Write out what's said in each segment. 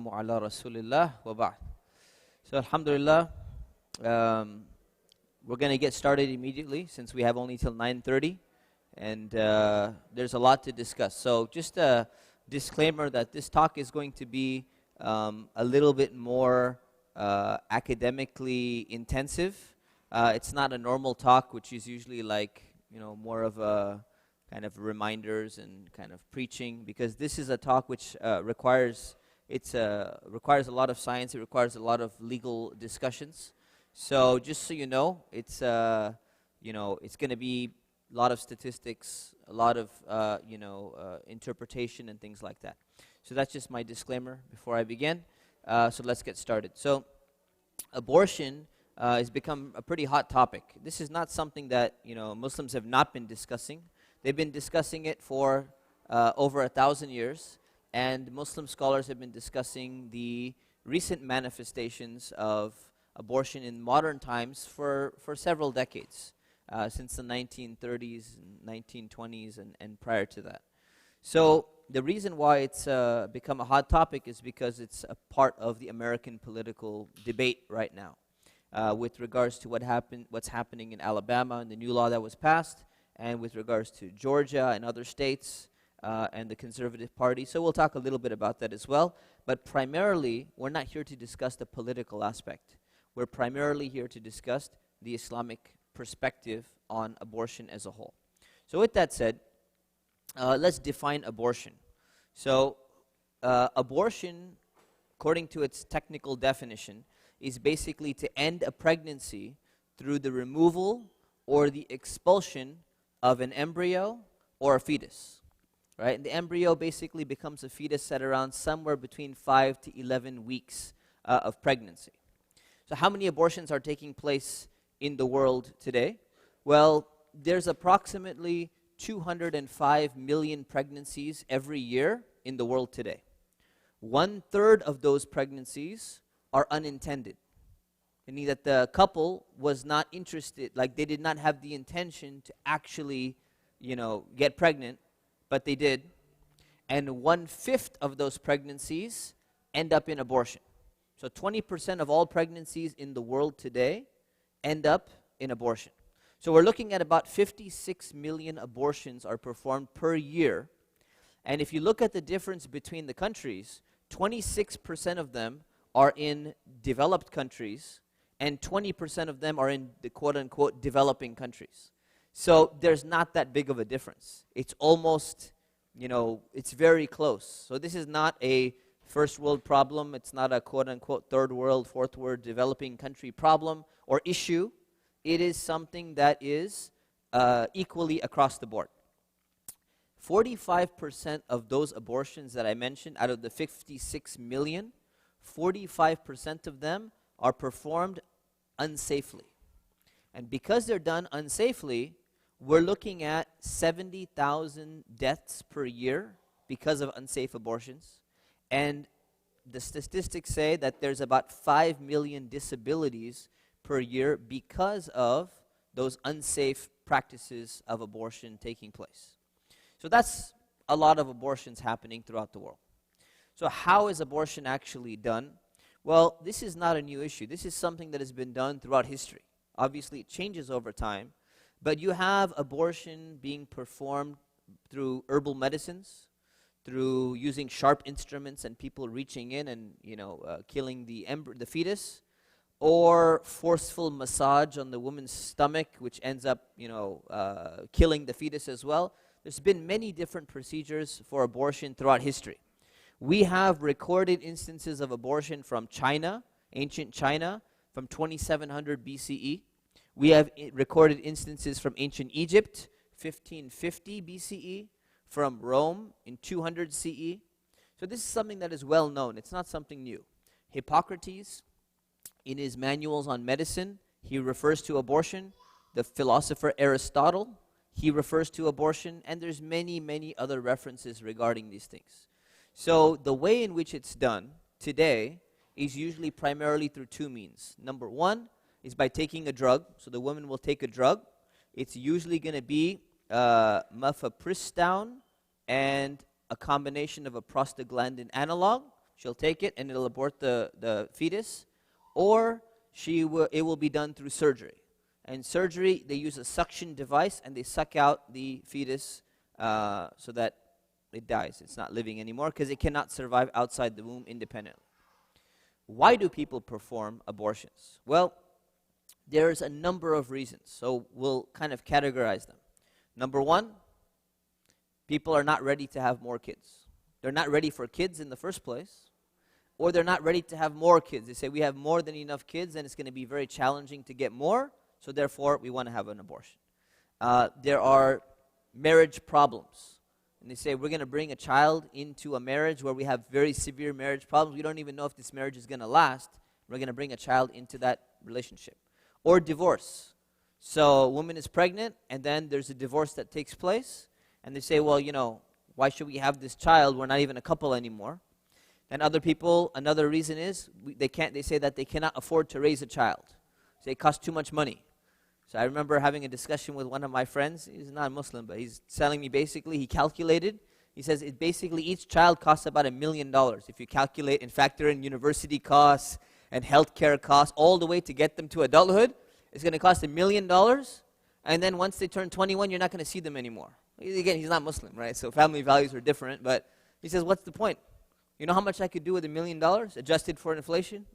wassalamu ala rasulillah wa ba'd. So alhamdulillah, we're going to get started immediately since we have only till 9:30, and there's a lot to discuss. So just a disclaimer that this talk is going to be a little bit more academically intensive. It's not a normal talk, which is usually like, more of a kind of reminders and kind of preaching, because this is a talk which requires a lot of science. It requires a lot of legal discussions. So just so you know, it's going to be a lot of statistics, a lot of interpretation and things like that. So that's just my disclaimer before I begin. So let's get started. So abortion has become a pretty hot topic. This is not something that Muslims have not been discussing. They've been discussing it for over 1,000 years, and Muslim scholars have been discussing the recent manifestations of abortion in modern times for several decades, since the 1930s, 1920s, and prior to that. So the reason why it's become a hot topic is because it's a part of the American political debate right now, with regards to what's happening in Alabama and the new law that was passed, and with regards to Georgia and other states and the Conservative Party. So we'll talk a little bit about that as well. But primarily, we're not here to discuss the political aspect. We're primarily here to discuss the Islamic perspective on abortion as a whole. So with that said, let's define abortion. So abortion, according to its technical definition, is basically to end a pregnancy through the removal or the expulsion of an embryo or a fetus, right? And the embryo basically becomes a fetus at around somewhere between 5 to 11 weeks of pregnancy. So how many abortions are taking place in the world today? Well, there's approximately 205 million pregnancies every year in the world today. 1/3 of those pregnancies are unintended, meaning that the couple was not interested, like they did not have the intention to actually, get pregnant, but they did. And 1/5 of those pregnancies end up in abortion. So 20% of all pregnancies in the world today end up in abortion. So we're looking at about 56 million abortions are performed per year. And if you look at the difference between the countries, 26% of them are in developed countries, and 20% of them are in the quote-unquote developing countries. So there's not that big of a difference. It's almost, it's very close. So this is not a first world problem. It's not a quote-unquote third world, fourth world developing country problem or issue. It is something that is equally across the board. 45% of those abortions that I mentioned, out of the 56 million, 45% of them are performed unsafely. And because they're done unsafely, we're looking at 70,000 deaths per year because of unsafe abortions. And the statistics say that there's about 5 million disabilities per year because of those unsafe practices of abortion taking place. So that's a lot of abortions happening throughout the world. So how is abortion actually done? Well, this is not a new issue. This is something that has been done throughout history. Obviously, it changes over time, but you have abortion being performed through herbal medicines, through using sharp instruments and people reaching in and killing the fetus, or forceful massage on the woman's stomach, which ends up killing the fetus as well. There's been many different procedures for abortion throughout history. We have recorded instances of abortion from China, ancient China, from 2700 BCE. We have recorded instances from ancient Egypt, 1550 BCE, from Rome in 200 CE. So this is something that is well known. It's not something new. Hippocrates, in his manuals on medicine, he refers to abortion. The philosopher Aristotle, he refers to abortion. And there's many, many other references regarding these things. So the way in which it's done today is usually primarily through two means. Number one is by taking a drug. So the woman will take a drug. It's usually going to be mifepristone and a combination of a prostaglandin analog, she'll take it and it'll abort the fetus, or it will be done through surgery. And surgery, they use a suction device and they suck out the fetus so that it dies. It's not living anymore because it cannot survive outside the womb independently. Why do people perform abortions? Well, there's a number of reasons, so we'll kind of categorize them. Number one, people are not ready to have more kids. They're not ready for kids in the first place, or they're not ready to have more kids. They say, we have more than enough kids and it's going to be very challenging to get more, so therefore we want to have an abortion. There are marriage problems. And they say, we're going to bring a child into a marriage where we have very severe marriage problems. We don't even know if this marriage is going to last. We're going to bring a child into that relationship. Or divorce. So a woman is pregnant, and then there's a divorce that takes place. And they say, well, why should we have this child? We're not even a couple anymore. And other people, another reason is, they say that they cannot afford to raise a child. So it costs too much money. So I remember having a discussion with one of my friends. He's not a Muslim, but he's telling me basically, he calculated. He says basically each child costs about $1 million. If you calculate and factor in university costs and healthcare costs all the way to get them to adulthood, it's going to cost $1 million. And then once they turn 21, you're not going to see them anymore. Again, he's not Muslim, right? So family values are different. But he says, what's the point? You know how much I could do with $1 million adjusted for inflation?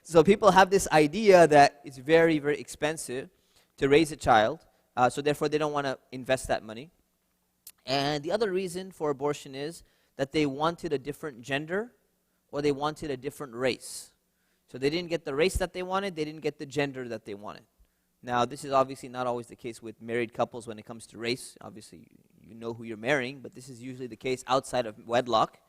So people have this idea that it's very, very expensive to raise a child, so therefore they don't want to invest that money. And the other reason for abortion is that they wanted a different gender or they wanted a different race. So they didn't get the race that they wanted, they didn't get the gender that they wanted. Now, this is obviously not always the case with married couples when it comes to race. Obviously, you know who you're marrying, but this is usually the case outside of wedlock.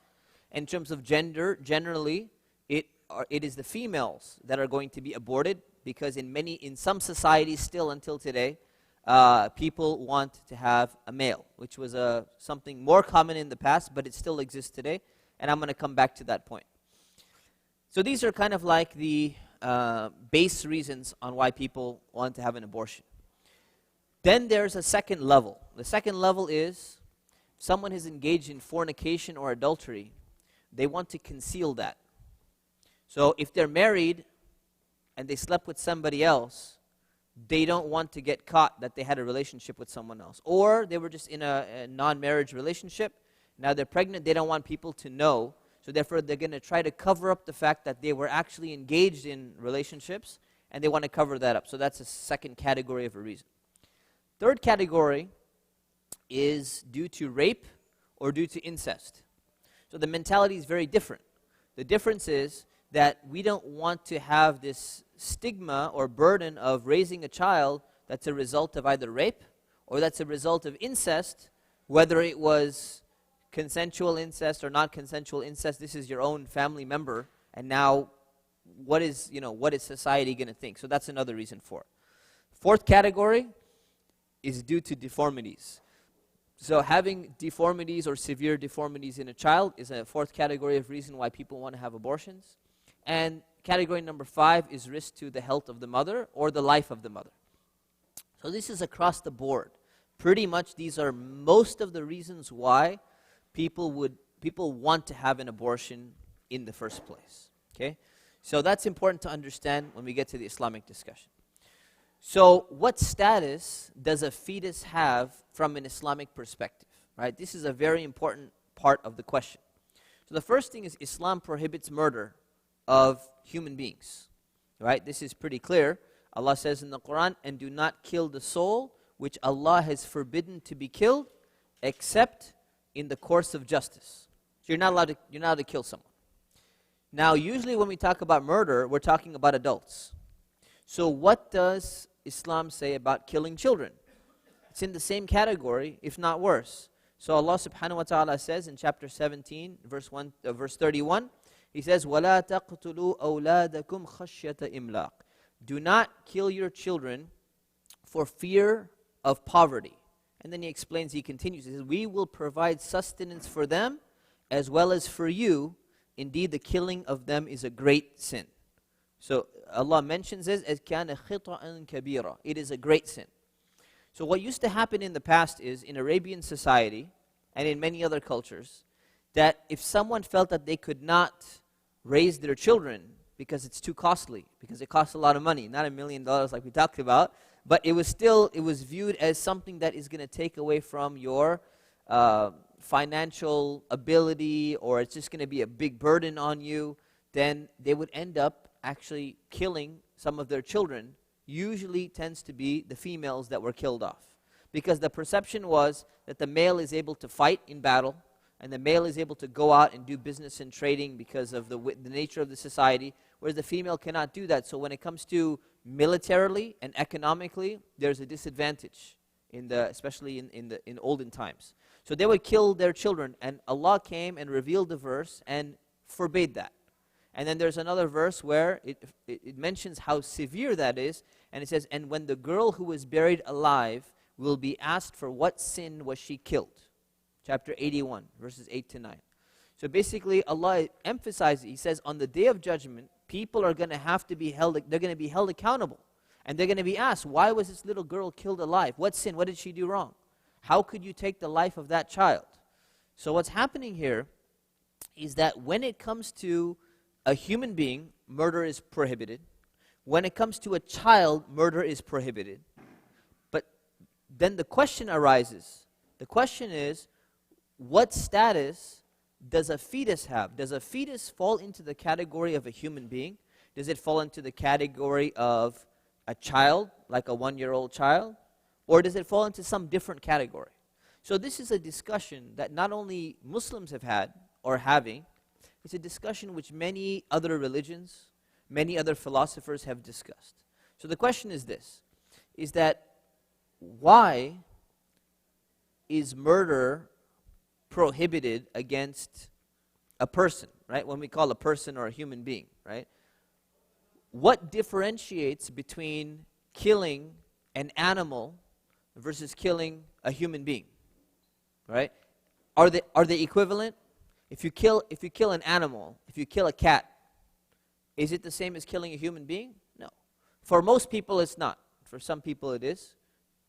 In terms of gender, generally, it is the females that are going to be aborted, because in some societies still until today, people want to have a male, which was something more common in the past, but it still exists today, and I'm going to come back to that point. So these are kind of like the base reasons on why people want to have an abortion. Then there's a second level. The second level is someone is engaged in fornication or adultery. They want to conceal that. So if they're married and they slept with somebody else, they don't want to get caught that they had a relationship with someone else. Or they were just in a non-marriage relationship. Now they're pregnant, they don't want people to know. So therefore they're going to try to cover up the fact that they were actually engaged in relationships, and they want to cover that up. So that's a second category of a reason. Third category is due to rape or due to incest. So the mentality is very different. The difference is that we don't want to have this stigma or burden of raising a child that's a result of either rape or that's a result of incest, whether it was consensual incest or not consensual incest. This is your own family member, and now what is society going to think? So that's another reason for it. Fourth category is due to deformities. So having deformities or severe deformities in a child is a fourth category of reason why people want to have abortions. And category number 5 is risk to the health of the mother or the life of the mother. So this is across the board. Pretty much these are most of the reasons why people want to have an abortion in the first place. Okay? So that's important to understand when we get to the Islamic discussion. So what status does a fetus have from an Islamic perspective? Right? This is a very important part of the question. So the first thing is Islam prohibits murder of human beings. Right? This is pretty clear. Allah says in the Quran, "And do not kill the soul which Allah has forbidden to be killed except in the course of justice." So you're not allowed to kill someone. Now, usually when we talk about murder, we're talking about adults. So what does Islam say about killing children? It's in the same category, if not worse. So Allah subhanahu wa ta'ala says in chapter 17, verse 31, He says, وَلَا تَقْتُلُوا أَوْلَادَكُمْ خَشْيَةَ إِمْلَاقٍ. Do not kill your children for fear of poverty. And then he explains, he continues, he says, we will provide sustenance for them as well as for you. Indeed, the killing of them is a great sin. So Allah mentions this as كَانَ خِطَأً كَبِيرًا. It is a great sin. So what used to happen in the past is, in Arabian society and in many other cultures, that if someone felt that they could not raise their children because it's too costly, because it costs a lot of money, not $1 million like we talked about, but it was viewed as something that is going to take away from your financial ability, or it's just going to be a big burden on you, then they would end up actually killing some of their children. Usually tends to be the females that were killed off, because the perception was that the male is able to fight in battle, and the male is able to go out and do business and trading because of the nature of the society, whereas the female cannot do that. So when it comes to militarily and economically, there's a disadvantage, especially in olden times. So they would kill their children, and Allah came and revealed the verse and forbade that. And then there's another verse where it mentions how severe that is, and it says, and when the girl who was buried alive will be asked for what sin was she killed. Chapter 81, verses 8 to 9. So basically, Allah emphasizes, He says, on the Day of Judgment, people are going to have to be held, they're going to be held accountable. And they're going to be asked, why was this little girl killed alive? What sin? What did she do wrong? How could you take the life of that child? So what's happening here is that when it comes to a human being, murder is prohibited. When it comes to a child, murder is prohibited. But then the question arises. The question is, what status does a fetus have? Does a fetus fall into the category of a human being? Does it fall into the category of a child, like a 1-year-old child? Or does it fall into some different category? So this is a discussion that not only Muslims have had or having, it's a discussion which many other religions, many other philosophers have discussed. So the question is this, is that why is murder prohibited against a person, right? When we call a person or a human being, right? What differentiates between killing an animal versus killing a human being, right? Are they equivalent? If you kill an animal, if you kill a cat, is it the same as killing a human being? No. For most people, it's not. For some people, it is.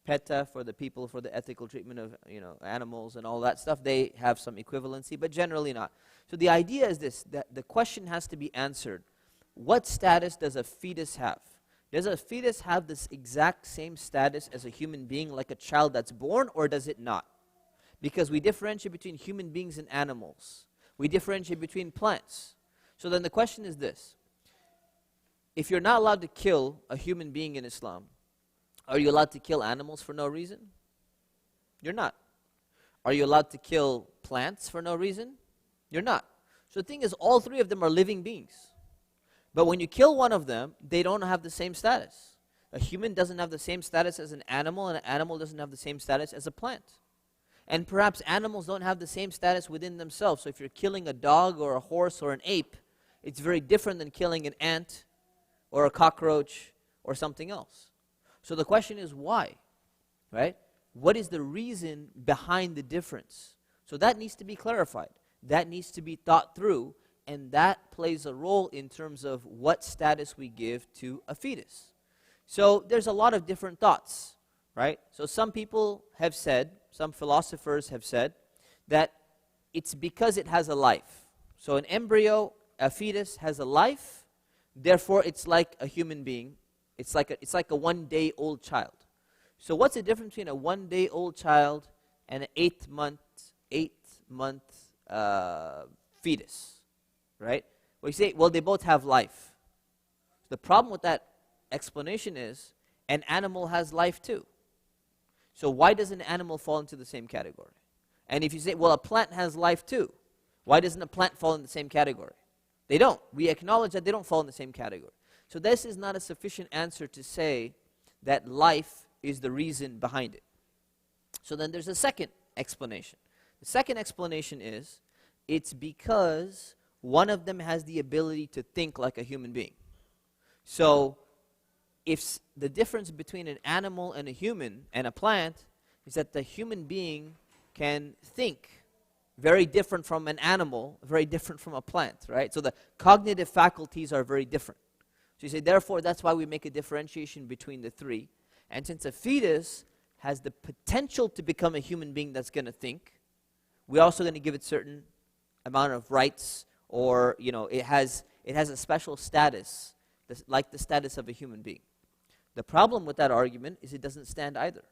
PETA, for the people for the ethical treatment of animals and all that stuff, they have some equivalency, but generally not. So the idea is this, that the question has to be answered. What status does a fetus have? Does a fetus have this exact same status as a human being, like a child that's born, or does it not? Because we differentiate between human beings and animals. We differentiate between plants. So then the question is this. If you're not allowed to kill a human being in Islam, are you allowed to kill animals for no reason? You're not. Are you allowed to kill plants for no reason? You're not. So the thing is, all three of them are living beings. But when you kill one of them, they don't have the same status. A human doesn't have the same status as an animal, and an animal doesn't have the same status as a plant. And perhaps animals don't have the same status within themselves. So if you're killing a dog or a horse or an ape, it's very different than killing an ant or a cockroach or something else. So the question is why, right? What is the reason behind the difference? So that needs to be clarified. That needs to be thought through, and that plays a role in terms of what status we give to a fetus. So there's a lot of different thoughts, right? So some people have said, some philosophers have said, that it's because it has a life. So an embryo, a fetus, has a life, therefore it's like a human being. It's like a 1-day-old child. So what's the difference between a 1-day-old child and an 8-month fetus, right? Well, you say, well, they both have life. The problem with that explanation is an animal has life too. So why does an animal fall into the same category? And if you say, well, a plant has life too, why doesn't a plant fall in the same category? They don't. We acknowledge that they don't fall in the same category. So this is not a sufficient answer to say that life is the reason behind it. So then there's a second explanation. The second explanation is, it's because one of them has the ability to think like a human being. So if the difference between an animal and a human and a plant is that the human being can think very different from an animal, very different from a plant, right? So the cognitive faculties are very different. So you say, therefore, that's why we make a differentiation between the three. And since a fetus has the potential to become a human being that's going to think, we're also going to give it certain amount of rights, or it has a special status, like the status of a human being. The problem with that argument is it doesn't stand either.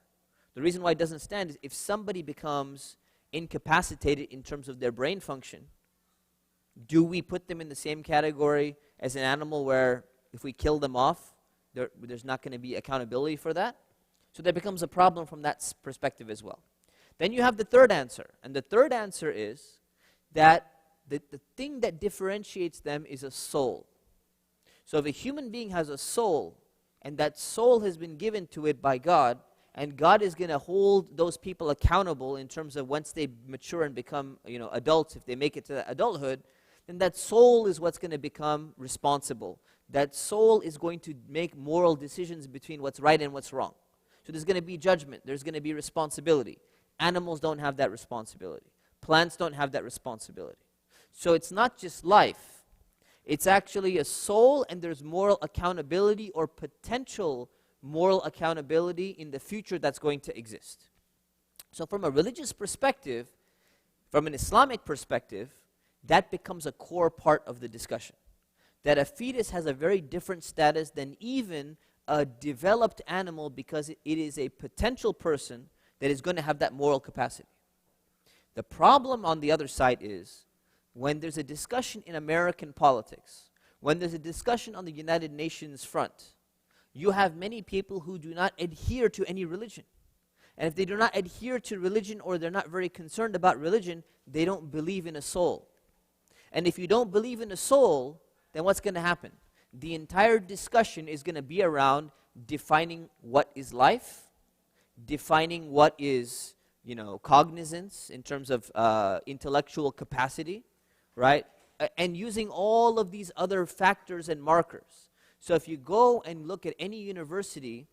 The reason why it doesn't stand is if somebody becomes incapacitated in terms of their brain function, do we put them in the same category as an animal where if we kill them off, there's not going to be accountability for that? So there becomes a problem from that perspective as well. Then you have the third answer, and the third answer is that the thing that differentiates them is a soul. So if a human being has a soul, and that soul has been given to it by God, and God is going to hold those people accountable in terms of once they mature and become adults, if they make it to adulthood, then that soul is what's going to become responsible. That soul is going to make moral decisions between what's right and what's wrong. So there's going to be judgment, there's going to be responsibility. Animals don't have that responsibility. Plants don't have that responsibility. So it's not just life, it's actually a soul, and there's moral accountability or potential moral accountability in the future that's going to exist. So from a religious perspective, from an Islamic perspective, that becomes a core part of the discussion. That a fetus has a very different status than even a developed animal, because it is a potential person that is going to have that moral capacity. The problem on the other side is when there's a discussion in American politics, when there's a discussion on the United Nations front, you have many people who do not adhere to any religion. And if they do not adhere to religion, or they're not very concerned about religion, they don't believe in a soul. And if you don't believe in a soul, then what's going to happen? The entire discussion is going to be around defining what is life, defining what is, cognizance in terms of intellectual capacity, right? And using all of these other factors and markers. So if you go and look at any university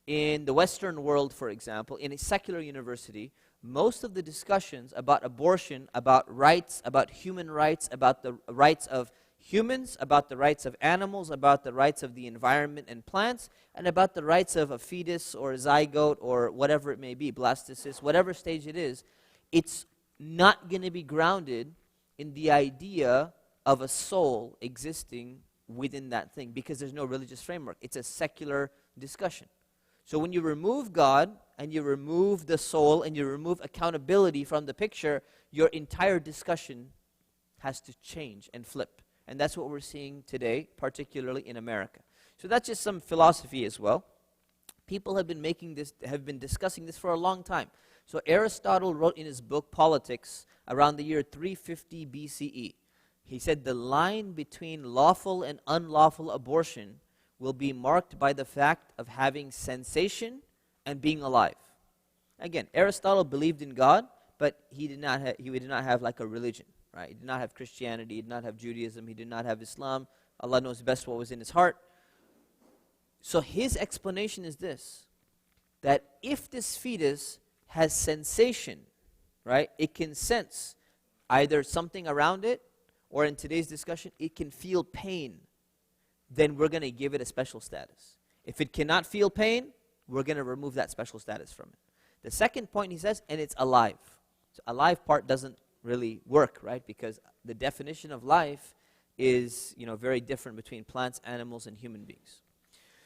in the Western world, for example, in a secular university, most of the discussions about abortion, about rights, about human rights, about the rights of humans, about the rights of animals, about the rights of the environment and plants, and about the rights of a fetus or a zygote or whatever it may be, blastocyst, whatever stage it is, it's not going to be grounded in the idea of a soul existing within that thing, because there's no religious framework. It's a secular discussion. So when you remove God, and you remove the soul, and you remove accountability from the picture, your entire discussion has to change and flip. And that's what we're seeing today, particularly in America. So that's just some philosophy as well. People have been discussing this for a long time. So Aristotle wrote in his book Politics around the year 350 BCE. He said the line between lawful and unlawful abortion will be marked by the fact of having sensation and being alive. Again, Aristotle believed in God, but he did not have like a religion, right? He did not have Christianity, he did not have Judaism, he did not have Islam. Allah knows best what was in his heart. So his explanation is this, that if this fetus has sensation, right, it can sense either something around it, or in today's discussion, it can feel pain, then we're going to give it a special status. If it cannot feel pain, we're going to remove that special status from it. The second point he says, and it's alive. So alive part doesn't really work, right? Because the definition of life is, very different between plants, animals, and human beings.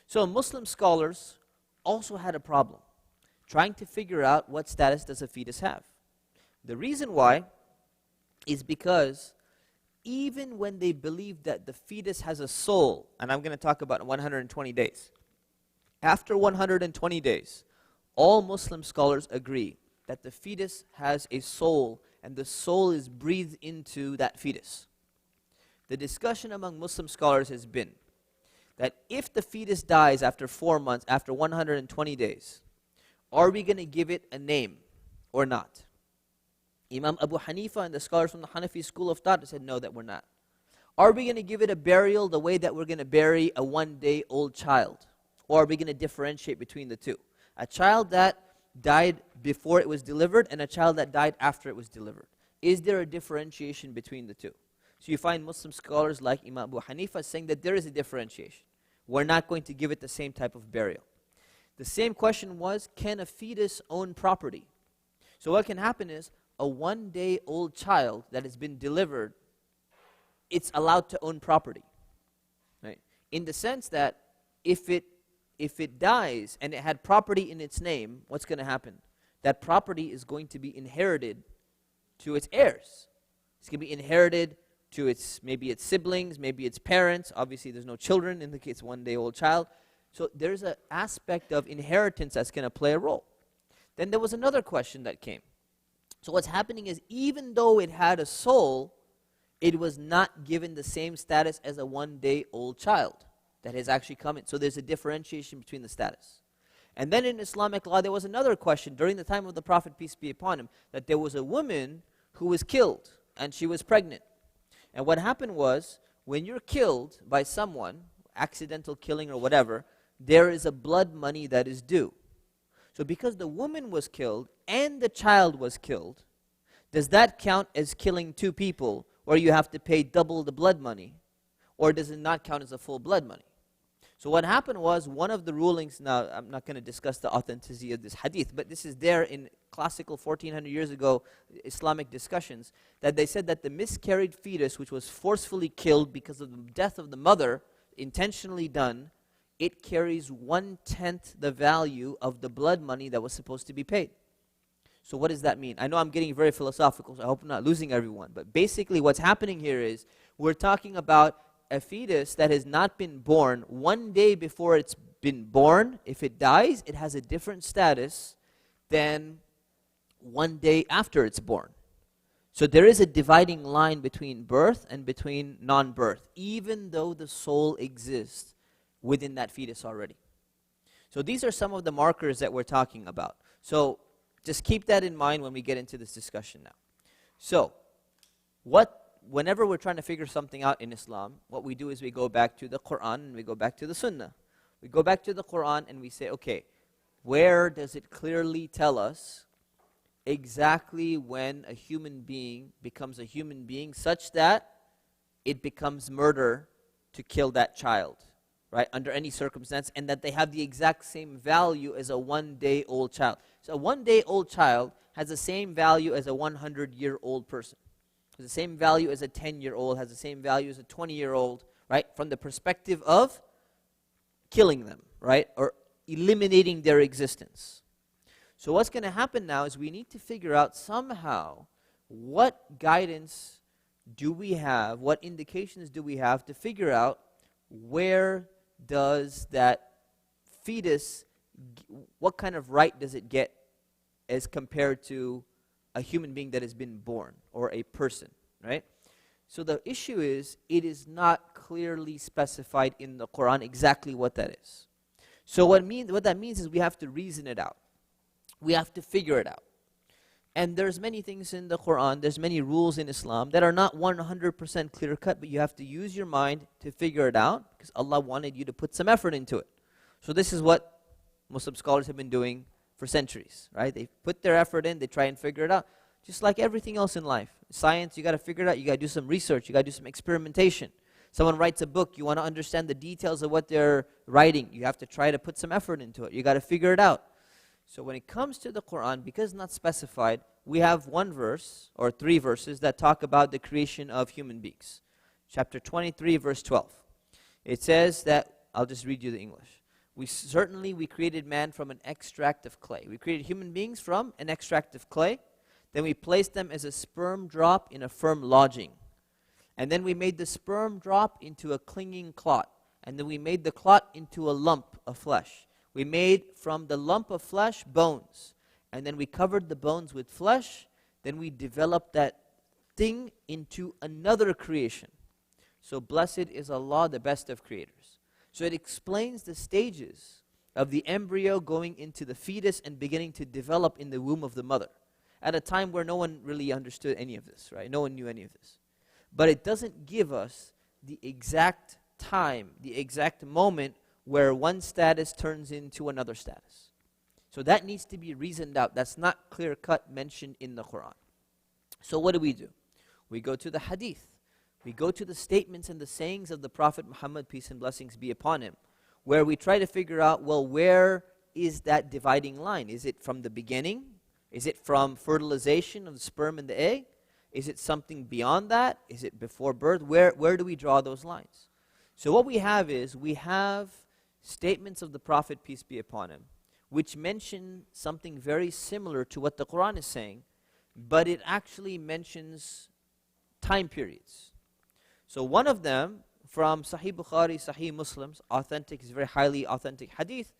So Muslim scholars also had a problem trying to figure out what status does a fetus have. The reason why is because even when they believe that the fetus has a soul, and I'm going to talk about 120 days, after 120 days, all Muslim scholars agree that the fetus has a soul, and the soul is breathed into that fetus. The discussion among Muslim scholars has been that if the fetus dies after 4 months, after 120 days, are we going to give it a name or not? Imam Abu Hanifa and the scholars from the Hanafi school of thought said, no, that we're not. Are we going to give it a burial the way that we're going to bury a one-day-old child? Or are we going to differentiate between the two? A child that died before it was delivered and a child that died after it was delivered. Is there a differentiation between the two? So you find Muslim scholars like Imam Abu Hanifa saying that there is a differentiation. We're not going to give it the same type of burial. The same question was, can a fetus own property? So what can happen is, a 1-day-old child that has been delivered, it's allowed to own property, right? In the sense that if it dies and it had property in its name, what's going to happen? That property is going to be inherited to its heirs. It's going to be inherited to maybe its siblings, maybe its parents. Obviously, there's no children in the case 1-day-old child. So there's an aspect of inheritance that's going to play a role. Then there was another question that came. So what's happening is, even though it had a soul, it was not given the same status as a 1-day-old child that has actually come in. So there's a differentiation between the status. And then in Islamic law, there was another question during the time of the Prophet, peace be upon him, that there was a woman who was killed, and she was pregnant. And what happened was, when you're killed by someone, accidental killing or whatever, there is a blood money that is due. So because the woman was killed and the child was killed, does that count as killing two people, where you have to pay double the blood money? Or does it not count as a full blood money? So what happened was, one of the rulings, now I'm not going to discuss the authenticity of this hadith, but this is there in classical 1400 years ago Islamic discussions, that they said that the miscarried fetus, which was forcefully killed because of the death of the mother, intentionally done, it carries 1/10 the value of the blood money that was supposed to be paid. So what does that mean? I know I'm getting very philosophical, so I hope I'm not losing everyone, but basically what's happening here is, we're talking about a fetus that has not been born. 1 day before it's been born, if it dies, it has a different status than 1 day after it's born. So there is a dividing line between birth and between non-birth, even though the soul exists within that fetus already. So these are some of the markers that we're talking about. So just keep that in mind when we get into this discussion now. So whenever we're trying to figure something out in Islam, what we do is we go back to the Quran and we go back to the Sunnah. We go back to the Quran and we say, okay, where does it clearly tell us exactly when a human being becomes a human being such that it becomes murder to kill that child, right, under any circumstance, and that they have the exact same value as a 1-day-old child. So a 1-day-old child has the same value as a 100-year-old person. Has the same value as a 10-year-old, has the same value as a 20-year-old, right, from the perspective of killing them, right, or eliminating their existence. So what's going to happen now is we need to figure out somehow what guidance do we have, what indications do we have to figure out where does that fetus, what kind of right does it get as compared to a human being that has been born, or a person, right? So the issue is, it is not clearly specified in the Quran exactly what that is. So what that means is we have to reason it out. We have to figure it out. And there's many things in the Quran, there's many rules in Islam that are not 100% clear-cut, but you have to use your mind to figure it out, because Allah wanted you to put some effort into it. So this is what Muslim scholars have been doing for centuries, right? They put their effort in, they try and figure it out. Just like everything else in life. Science, you got to figure it out, you got to do some research, you got to do some experimentation. Someone writes a book, you want to understand the details of what they're writing, you have to try to put some effort into it, you got to figure it out. So when it comes to the Quran, because it's not specified, we have one verse, or 3 verses, that talk about the creation of human beings. Chapter 23, verse 12. It says that, I'll just read you the English. We created man from an extract of clay. We created human beings from an extract of clay. Then we placed them as a sperm drop in a firm lodging. And then we made the sperm drop into a clinging clot. And then we made the clot into a lump of flesh. We made from the lump of flesh bones. And then we covered the bones with flesh. Then we developed that thing into another creation. So blessed is Allah, the best of creators. So it explains the stages of the embryo going into the fetus and beginning to develop in the womb of the mother, at a time where no one really understood any of this, right? No one knew any of this. But it doesn't give us the exact time, the exact moment where one status turns into another status. So that needs to be reasoned out. That's not clear-cut mentioned in the Quran. So what do? We go to the Hadith. We go to the statements and the sayings of the Prophet Muhammad, peace and blessings be upon him, where we try to figure out, well, where is that dividing line? Is it from the beginning? Is it from fertilization of the sperm and the egg? Is it something beyond that? Is it before birth? Where do we draw those lines? So what we have is, we have statements of the Prophet, peace be upon him, which mention something very similar to what the Quran is saying, but it actually mentions time periods. So one of them, from Sahih Bukhari, Sahih Muslims, authentic, is very highly authentic hadith,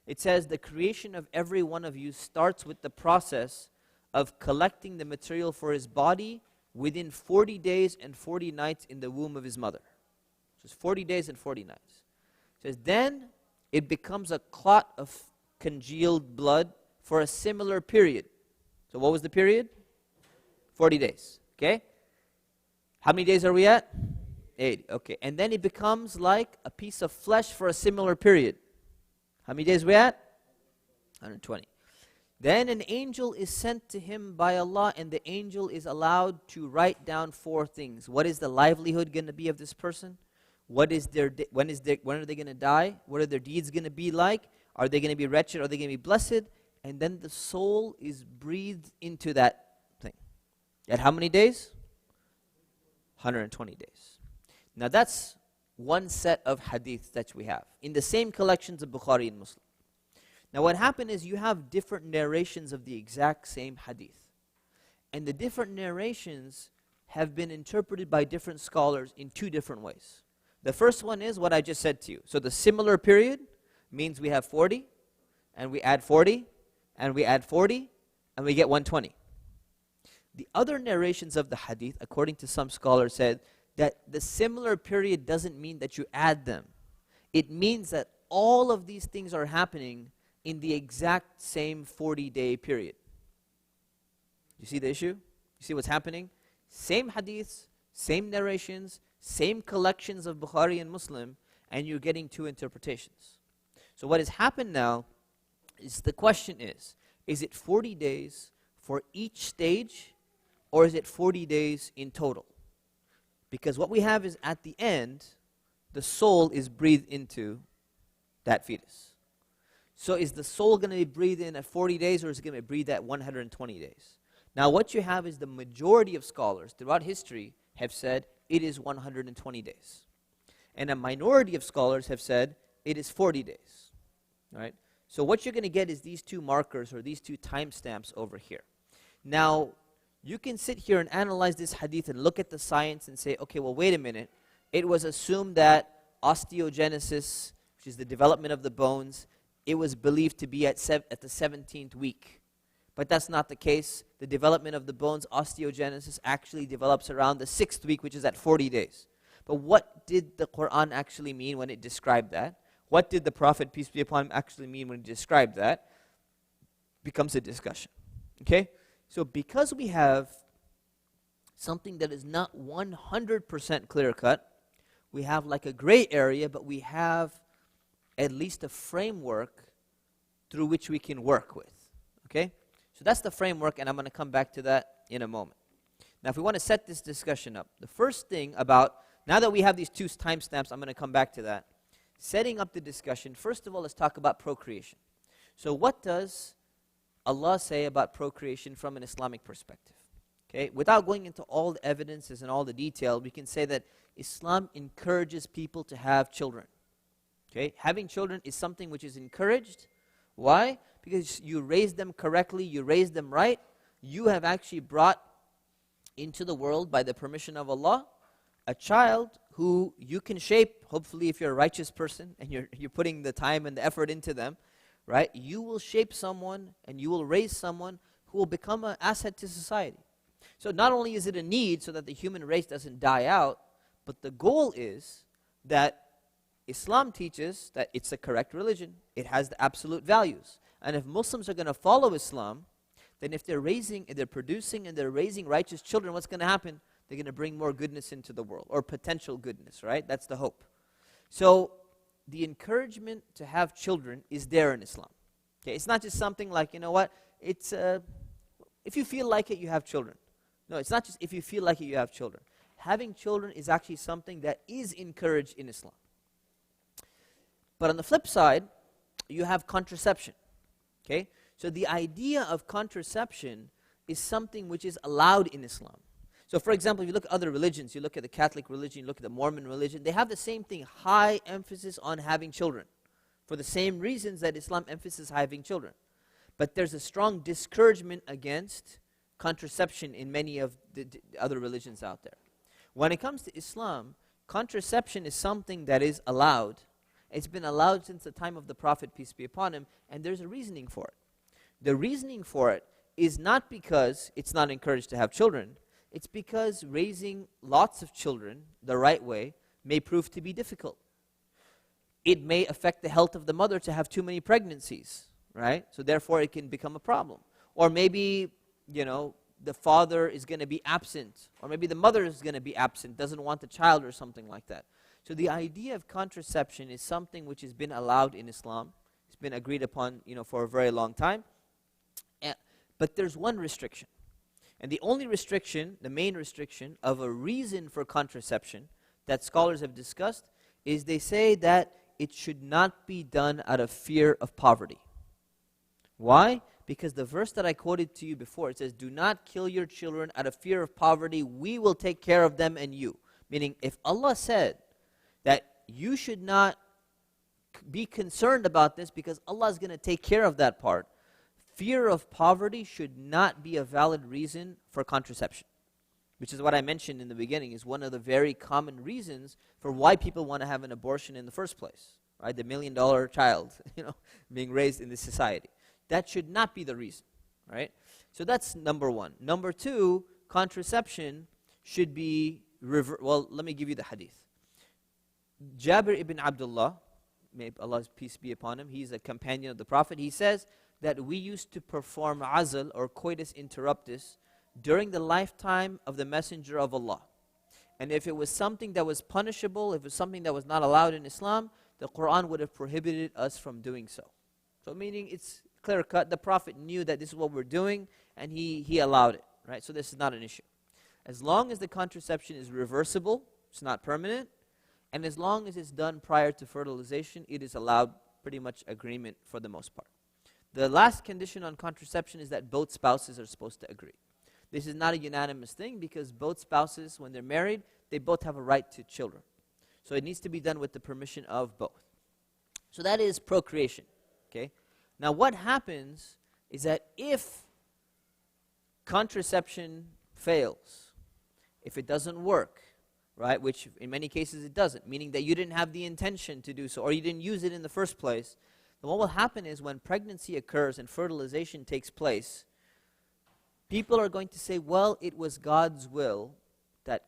it says, the creation of every one of you starts with the process of collecting the material for his body within 40 days and 40 nights in the womb of his mother. So it's 40 days and 40 nights. It says, then it becomes a clot of congealed blood for a similar period. So what was the period? 40 days, okay? How many days are we at? 80, okay. And then it becomes like a piece of flesh for a similar period. How many days are we at? 120. Then an angel is sent to him by Allah, and the angel is allowed to write down 4 things. What is the livelihood going to be of this person? What is when are they going to die? What are their deeds going to be like? Are they going to be wretched? Are they going to be blessed? And then the soul is breathed into that thing. At how many days? 120 days. Now that's one set of hadith that we have in the same collections of Bukhari and Muslim. Now what happened is, you have different narrations of the exact same hadith. And the different narrations have been interpreted by different scholars in 2 different ways. The first one is what I just said to you. So the similar period means we have 40, and we add 40, and we add 40, and we get 120. The other narrations of the hadith, according to some scholars, said that the similar period doesn't mean that you add them. It means that all of these things are happening in the exact same 40-day period. You see the issue? You see what's happening? Same hadiths, same narrations, same collections of Bukhari and Muslim, and you're getting 2 interpretations. So what has happened now is, the question is it 40 days for each stage, or is it 40 days in total? Because what we have is, at the end, the soul is breathed into that fetus. So is the soul going to be breathed in at 40 days, or is it going to be breathed at 120 days? Now what you have is, the majority of scholars throughout history have said it is 120 days. And a minority of scholars have said it is 40 days. All right? So what you're going to get is these 2 markers, or these 2 timestamps over here. Now, you can sit here and analyze this hadith and look at the science and say, okay, well, wait a minute. It was assumed that osteogenesis, which is the development of the bones, it was believed to be at the 17th week. But that's not the case. The development of the bones, osteogenesis, actually develops around the 6th week, which is at 40 days. But what did the Quran actually mean when it described that? What did the Prophet, peace be upon him, actually mean when he described that? Becomes a discussion. Okay? So because we have something that is not 100% clear-cut, we have like a gray area, but we have at least a framework through which we can work with. Okay? So that's the framework, and I'm going to come back to that in a moment. Now, if we want to set this discussion up, the first thing about, now that we have these 2 timestamps, I'm going to come back to that. Setting up the discussion, first of all, let's talk about procreation. So what does Allah say about procreation from an Islamic perspective? Okay, without going into all the evidences and all the detail, we can say that Islam encourages people to have children. Okay, having children is something which is encouraged. Why? Because you raise them correctly, you raise them right. You have actually brought into the world, by the permission of Allah, a child who you can shape. Hopefully, if you're a righteous person and you're putting the time and the effort into them, right? You will shape someone and you will raise someone who will become an asset to society. So not only is it a need so that the human race doesn't die out, but the goal is that Islam teaches that it's a correct religion. It has the absolute values. And if Muslims are going to follow Islam, then if they're producing and they're raising righteous children, what's going to happen? They're going to bring more goodness into the world, or potential goodness, right? That's the hope. So the encouragement to have children is there in Islam. Okay, it's not just something like, you know what, it's if you feel like it, you have children. No, it's not just if you feel like it, you have children. Having children is actually something that is encouraged in Islam. But on the flip side, you have contraception. Okay, So the idea of contraception is something which is allowed in Islam. So for example, if you look at other religions, you look at the Catholic religion, you look at the Mormon religion, they have the same thing, high emphasis on having children, for the same reasons that Islam emphasizes having children. But there's a strong discouragement against contraception in many of the other religions out there. When it comes to Islam, contraception is something that is allowed. It's been allowed since the time of the Prophet, peace be upon him, and there's a reasoning for it. The reasoning for it is not because it's not encouraged to have children, it's because raising lots of children the right way may prove to be difficult. It may affect the health of the mother to have too many pregnancies, right? So therefore it can become a problem. Or maybe, the father is going to be absent, or maybe the mother is going to be absent, doesn't want the child or something like that. So the idea of contraception is something which has been allowed in Islam. It's been agreed upon, for a very long time. But there's one restriction. And the only restriction, the main restriction of a reason for contraception that scholars have discussed is they say that it should not be done out of fear of poverty. Why? Because the verse that I quoted to you before, it says, do not kill your children out of fear of poverty, we will take care of them and you. Meaning, if Allah said that you should not be concerned about this because Allah is going to take care of that part, fear of poverty should not be a valid reason for contraception. Which is what I mentioned in the beginning, is one of the very common reasons for why people want to have an abortion in the first place. Right? The $1 million child, being raised in this society. That should not be the reason, right? So that's number one. Number two, contraception should be, well, let me give you the hadith. Jabir ibn Abdullah, may Allah's peace be upon him, he's a companion of the Prophet, he says that we used to perform azl or coitus interruptus during the lifetime of the Messenger of Allah. And if it was something that was punishable, if it was something that was not allowed in Islam, the Quran would have prohibited us from doing so. So meaning it's clear cut, the Prophet knew that this is what we're doing, and he allowed it, right? So this is not an issue. As long as the contraception is reversible, it's not permanent, and as long as it's done prior to fertilization, it is allowed, pretty much agreement for the most part. The last condition on contraception is that both spouses are supposed to agree. This is not a unanimous thing because both spouses, when they're married, they both have a right to children. So it needs to be done with the permission of both. So that is procreation, okay? Now what happens is that if contraception fails, if it doesn't work, right, which in many cases it doesn't, meaning that you didn't have the intention to do so or you didn't use it in the first place, then what will happen is when pregnancy occurs and fertilization takes place, people are going to say, well, it was God's will that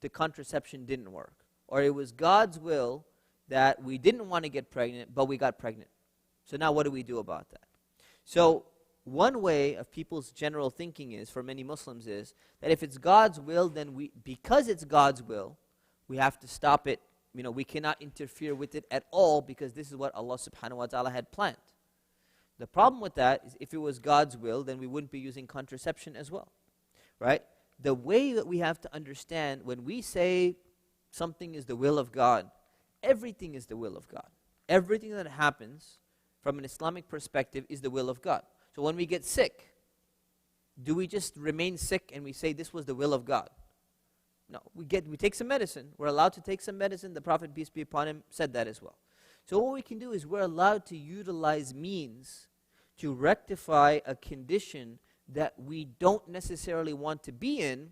the contraception didn't work. Or it was God's will that we didn't want to get pregnant, but we got pregnant. So now what do we do about that? So one way of people's general thinking is, for many Muslims, is that if it's God's will, then because it's God's will, we have to stop it. We cannot interfere with it at all because this is what Allah subhanahu wa ta'ala had planned. The problem with that is if it was God's will, then we wouldn't be using contraception as well, right? The way that we have to understand when we say something is the will of God, everything is the will of God. Everything that happens from an Islamic perspective is the will of God. So when we get sick, do we just remain sick and we say this was the will of God? No, we take some medicine. We're allowed to take some medicine. The Prophet, peace be upon him, said that as well. So what we can do is we're allowed to utilize means to rectify a condition that we don't necessarily want to be in,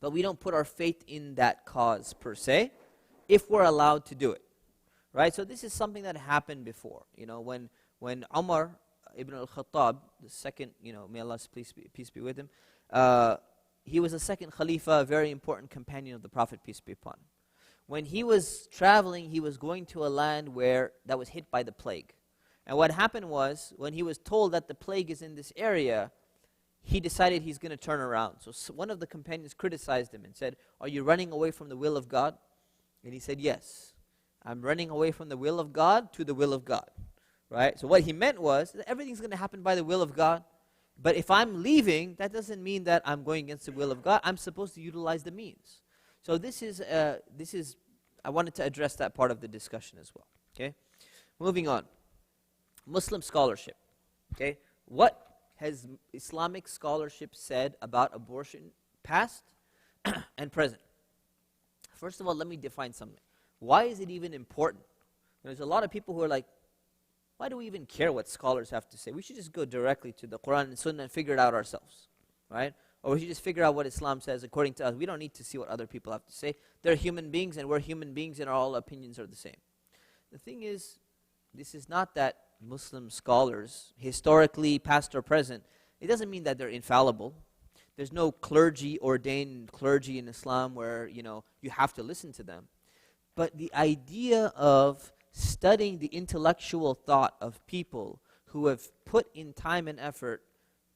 but we don't put our faith in that cause per se, if we're allowed to do it. Right? So this is something that happened before. When Umar ibn al-Khattab, the second, may Allah's peace be with him, he was the second Khalifa, a very important companion of the Prophet, peace be upon him. When he was traveling, he was going to a land that was hit by the plague. And what happened was, when he was told that the plague is in this area, he decided he's going to turn around. So one of the companions criticized him and said, are you running away from the will of God? And he said, yes. I'm running away from the will of God to the will of God, right? So what he meant was that everything's going to happen by the will of God. But if I'm leaving, that doesn't mean that I'm going against the will of God. I'm supposed to utilize the means. So this is, I wanted to address that part of the discussion as well, okay? Moving on. Muslim scholarship. Okay, what has Islamic scholarship said about abortion, past and present? First of all, let me define something. Why is it even important? There's a lot of people who are like, why do we even care what scholars have to say? We should just go directly to the Quran and Sunnah and figure it out ourselves, right? Or we should just figure out what Islam says according to us. We don't need to see what other people have to say. They're human beings, and we're human beings, and all opinions are the same. The thing is, this is not that Muslim scholars, historically, past or present, it doesn't mean that they're infallible. There's no ordained clergy in Islam where, you have to listen to them. But the idea of studying the intellectual thought of people who have put in time and effort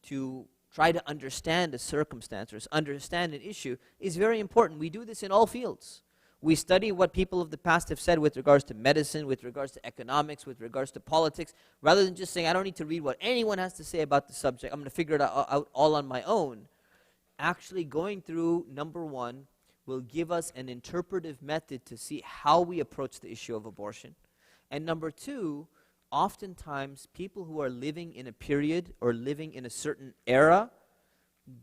to try to understand a circumstance or understand an issue is very important. We do this in all fields. We study what people of the past have said with regards to medicine, with regards to economics, with regards to politics, rather than just saying, I don't need to read what anyone has to say about the subject. I'm going to figure it out all on my own. Actually going through, number one, will give us an interpretive method to see how we approach the issue of abortion. And number two, oftentimes people who are living in a period or living in a certain era,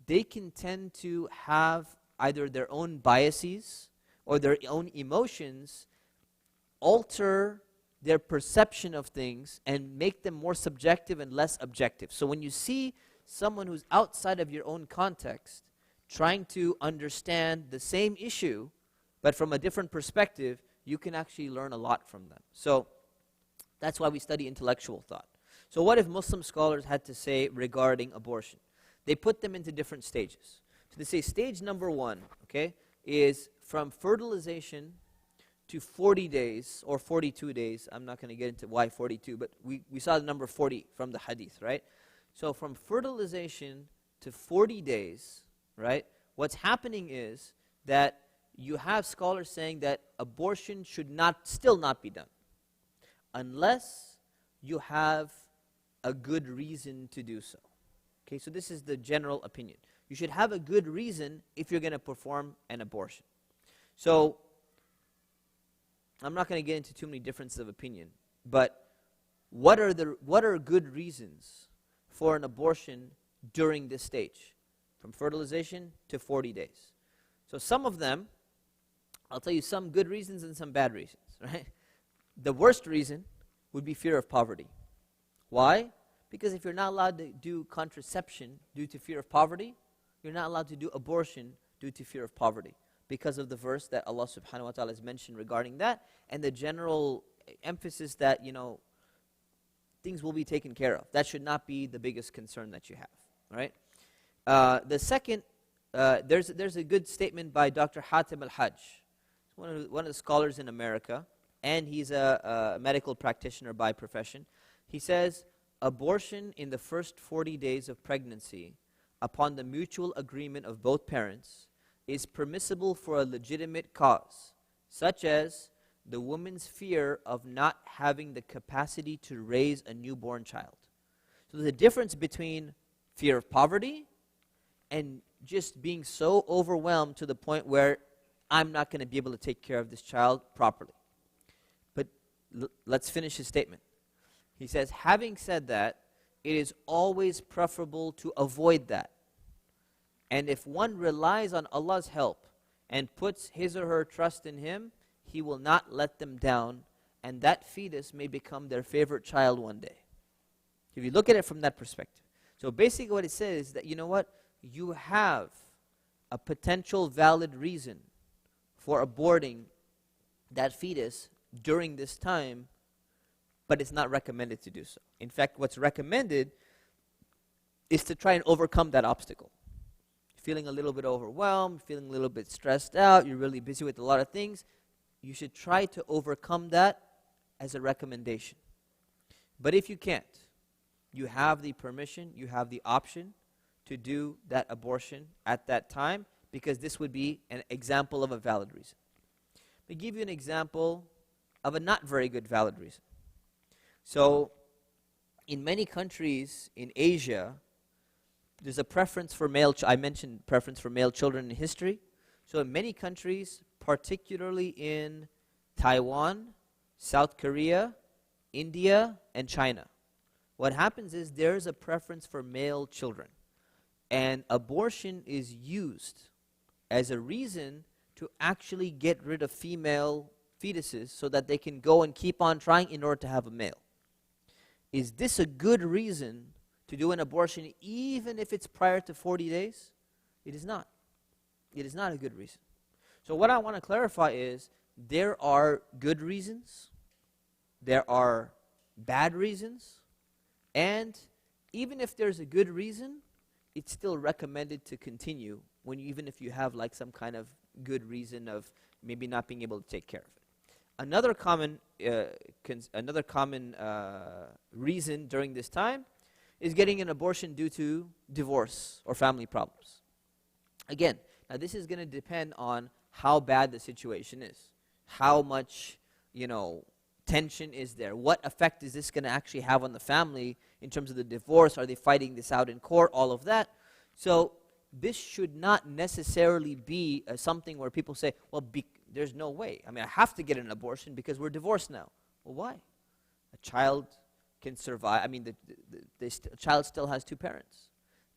they can tend to have either their own biases or their own emotions alter their perception of things and make them more subjective and less objective. So when you see someone who's outside of your own context trying to understand the same issue but from a different perspective, you can actually learn a lot from them. So that's why we study intellectual thought. So what if Muslim scholars had to say regarding abortion? They put them into different stages. So they say stage number one, okay, is from fertilization to 40 days or 42 days. I'm not going to get into why 42, but we saw the number 40 from the Hadith, right? So from fertilization to 40 days, right, what's happening is that you have scholars saying that abortion should still not be done unless you have a good reason to do so. Okay, so this is the general opinion. You should have a good reason if you're going to perform an abortion. So I'm not going to get into too many differences of opinion, but what are good reasons for an abortion during this stage, from fertilization to 40 days? So some of them, I'll tell you some good reasons and some bad reasons, right? The worst reason would be fear of poverty. Why? Because if you're not allowed to do contraception due to fear of poverty, you're not allowed to do abortion due to fear of poverty, because of the verse that Allah subhanahu wa ta'ala has mentioned regarding that, and the general emphasis that, things will be taken care of. That should not be the biggest concern that you have, all right? The second, there's a good statement by Dr. Hatim al-Hajj, one of the scholars in America, and he's a medical practitioner by profession. He says, abortion in the first 40 days of pregnancy, upon the mutual agreement of both parents, is permissible for a legitimate cause, such as the woman's fear of not having the capacity to raise a newborn child. So there's a difference between fear of poverty and just being so overwhelmed to the point where I'm not going to be able to take care of this child properly. But let's finish his statement. He says, having said that, it is always preferable to avoid that. And if one relies on Allah's help and puts his or her trust in Him, He will not let them down, and that fetus may become their favorite child one day. If you look at it from that perspective. So basically what it says is that, you have a potential valid reason for aborting that fetus during this time, but it's not recommended to do so. In fact, what's recommended is to try and overcome that obstacle. Feeling a little bit overwhelmed, feeling a little bit stressed out, you're really busy with a lot of things, you should try to overcome that as a recommendation. But if you can't, you have the permission, you have the option to do that abortion at that time, because this would be an example of a valid reason. Let me give you an example of a not very good valid reason. So, in many countries in Asia, there's a preference for I mentioned preference for male children in history. So in many countries, particularly in Taiwan, South Korea, India, and China, What happens is there's a preference for male children. And abortion is used as a reason to actually get rid of female fetuses so that they can go and keep on trying in order to have a male. Is this a good reason to do an abortion even if it's prior to 40 days? It is not. It is not a good reason. So what I want to clarify is there are good reasons, there are bad reasons, and even if there's a good reason, it's still recommended to continue even if you have like some kind of good reason of maybe not being able to take care of it. Another common reason during this time is getting an abortion due to divorce or family problems. Again, now this is going to depend on how bad the situation is, how much, tension is there, what effect is this going to actually have on the family in terms of the divorce, are they fighting this out in court, all of that. So this should not necessarily be something where people say, well, there's no way. I have to get an abortion because we're divorced now. Well, why? A child can survive. The child still has two parents.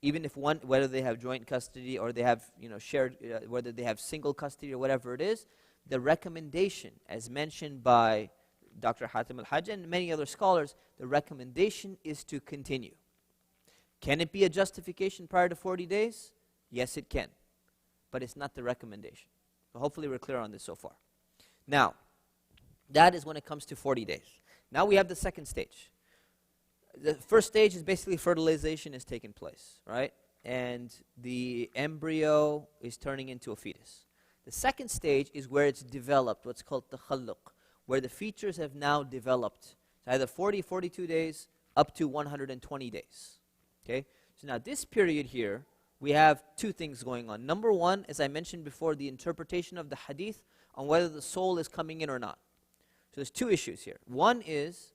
Even if one, whether they have joint custody or they have, shared, whether they have single custody or whatever it is, the recommendation, as mentioned by Dr. Hatim al-Hajj and many other scholars, the recommendation is to continue. Can it be a justification prior to 40 days? Yes, it can. But it's not the recommendation. So hopefully we're clear on this so far. Now, that is when it comes to 40 days. Now we have the second stage. The first stage is basically fertilization has taken place, right? And the embryo is turning into a fetus. The second stage is where it's developed, what's called the khalluq, where the features have now developed. So either 40, 42 days up to 120 days. Okay? So now this period here, we have two things going on. Number one, as I mentioned before, the interpretation of the hadith on whether the soul is coming in or not. So there's two issues here. One is,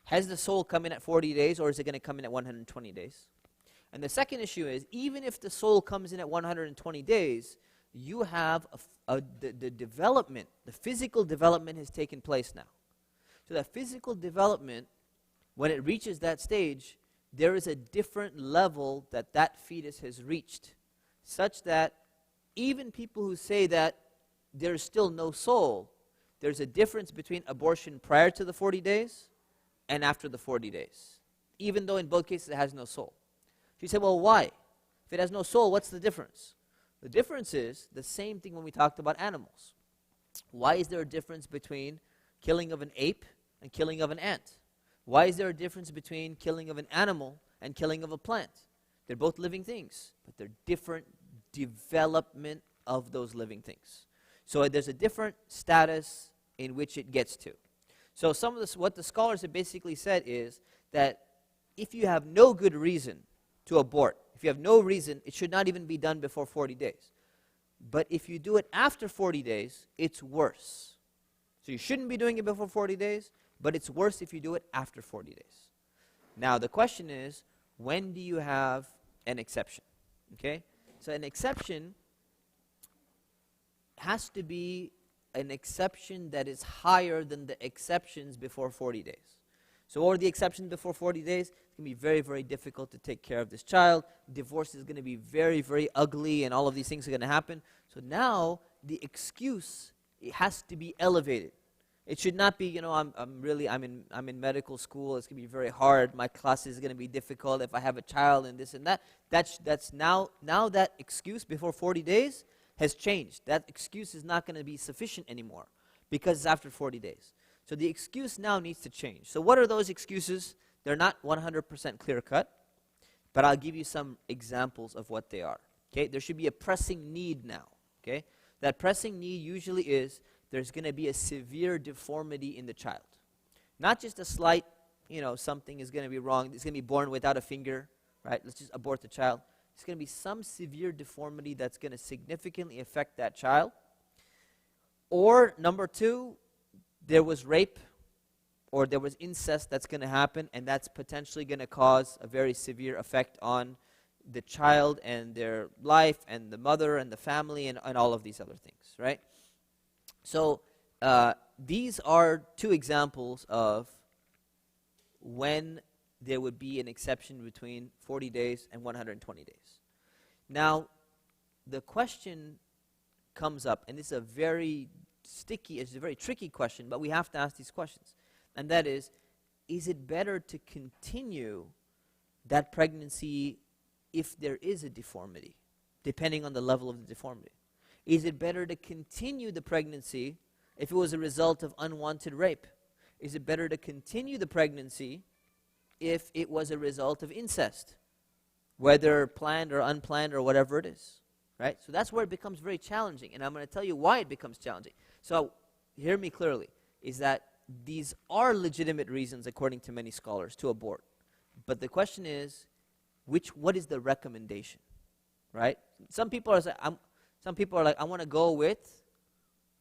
has the soul come in at 40 days or is it going to come in at 120 days? And the second issue is, even if the soul comes in at 120 days, you have the development, the physical development has taken place now. So that physical development, when it reaches that stage, there is a different level that that fetus has reached, such that even people who say that there's still no soul, there's a difference between abortion prior to the 40 days and after the 40 days, even though in both cases it has no soul. She said, well, why? If it has no soul, what's the difference? The difference is the same thing when we talked about animals. Why is there a difference between killing of an ape and killing of an ant? Why is there a difference between killing of an animal and killing of a plant? They're both living things, but they're different development of those living things. So there's a different status in which it gets to. So some of this, what the scholars have basically said is that if you have no good reason to abort, if you have no reason, it should not even be done before 40 days. But if you do it after 40 days, it's worse. So you shouldn't be doing it before 40 days, but it's worse if you do it after 40 days. Now the question is, when do you have an exception? Okay? So an exception has to be an exception that is higher than the exceptions before 40 days. So what are the exceptions before 40 days? It's going to be very, very difficult to take care of this child. Divorce is going to be very, very ugly, and all of these things are going to happen. So now the excuse, it has to be elevated. It should not be, I'm in medical school. It's going to be very hard. My class is going to be difficult if I have a child and this and that. That's now that excuse before 40 days has changed. That excuse is not going to be sufficient anymore because it's after 40 days. So the excuse now needs to change. So what are those excuses? They're not 100% clear-cut, but I'll give you some examples of what they are. Okay, there should be a pressing need now. Okay, that pressing need usually is there's going to be a severe deformity in the child. Not just a slight, something is going to be wrong. It's going to be born without a finger, right? Let's just abort the child. It's going to be some severe deformity that's going to significantly affect that child. Or number two, there was rape or there was incest that's going to happen, and that's potentially going to cause a very severe effect on the child and their life and the mother and the family and all of these other things, right? So these are two examples of when there would be an exception between 40 days and 120 days. Now, the question comes up, and this is a very it's a very tricky question, but we have to ask these questions. And that is it better to continue that pregnancy if there is a deformity, depending on the level of the deformity? Is it better to continue the pregnancy if it was a result of unwanted rape? Is it better to continue the pregnancy if it was a result of incest, whether planned or unplanned or whatever it is? Right? So that's where it becomes very challenging, and I'm going to tell you why it becomes challenging. So, hear me clearly, is that these are legitimate reasons, according to many scholars, to abort. But the question is, what is the recommendation? Right? Some people are like, I want to go with,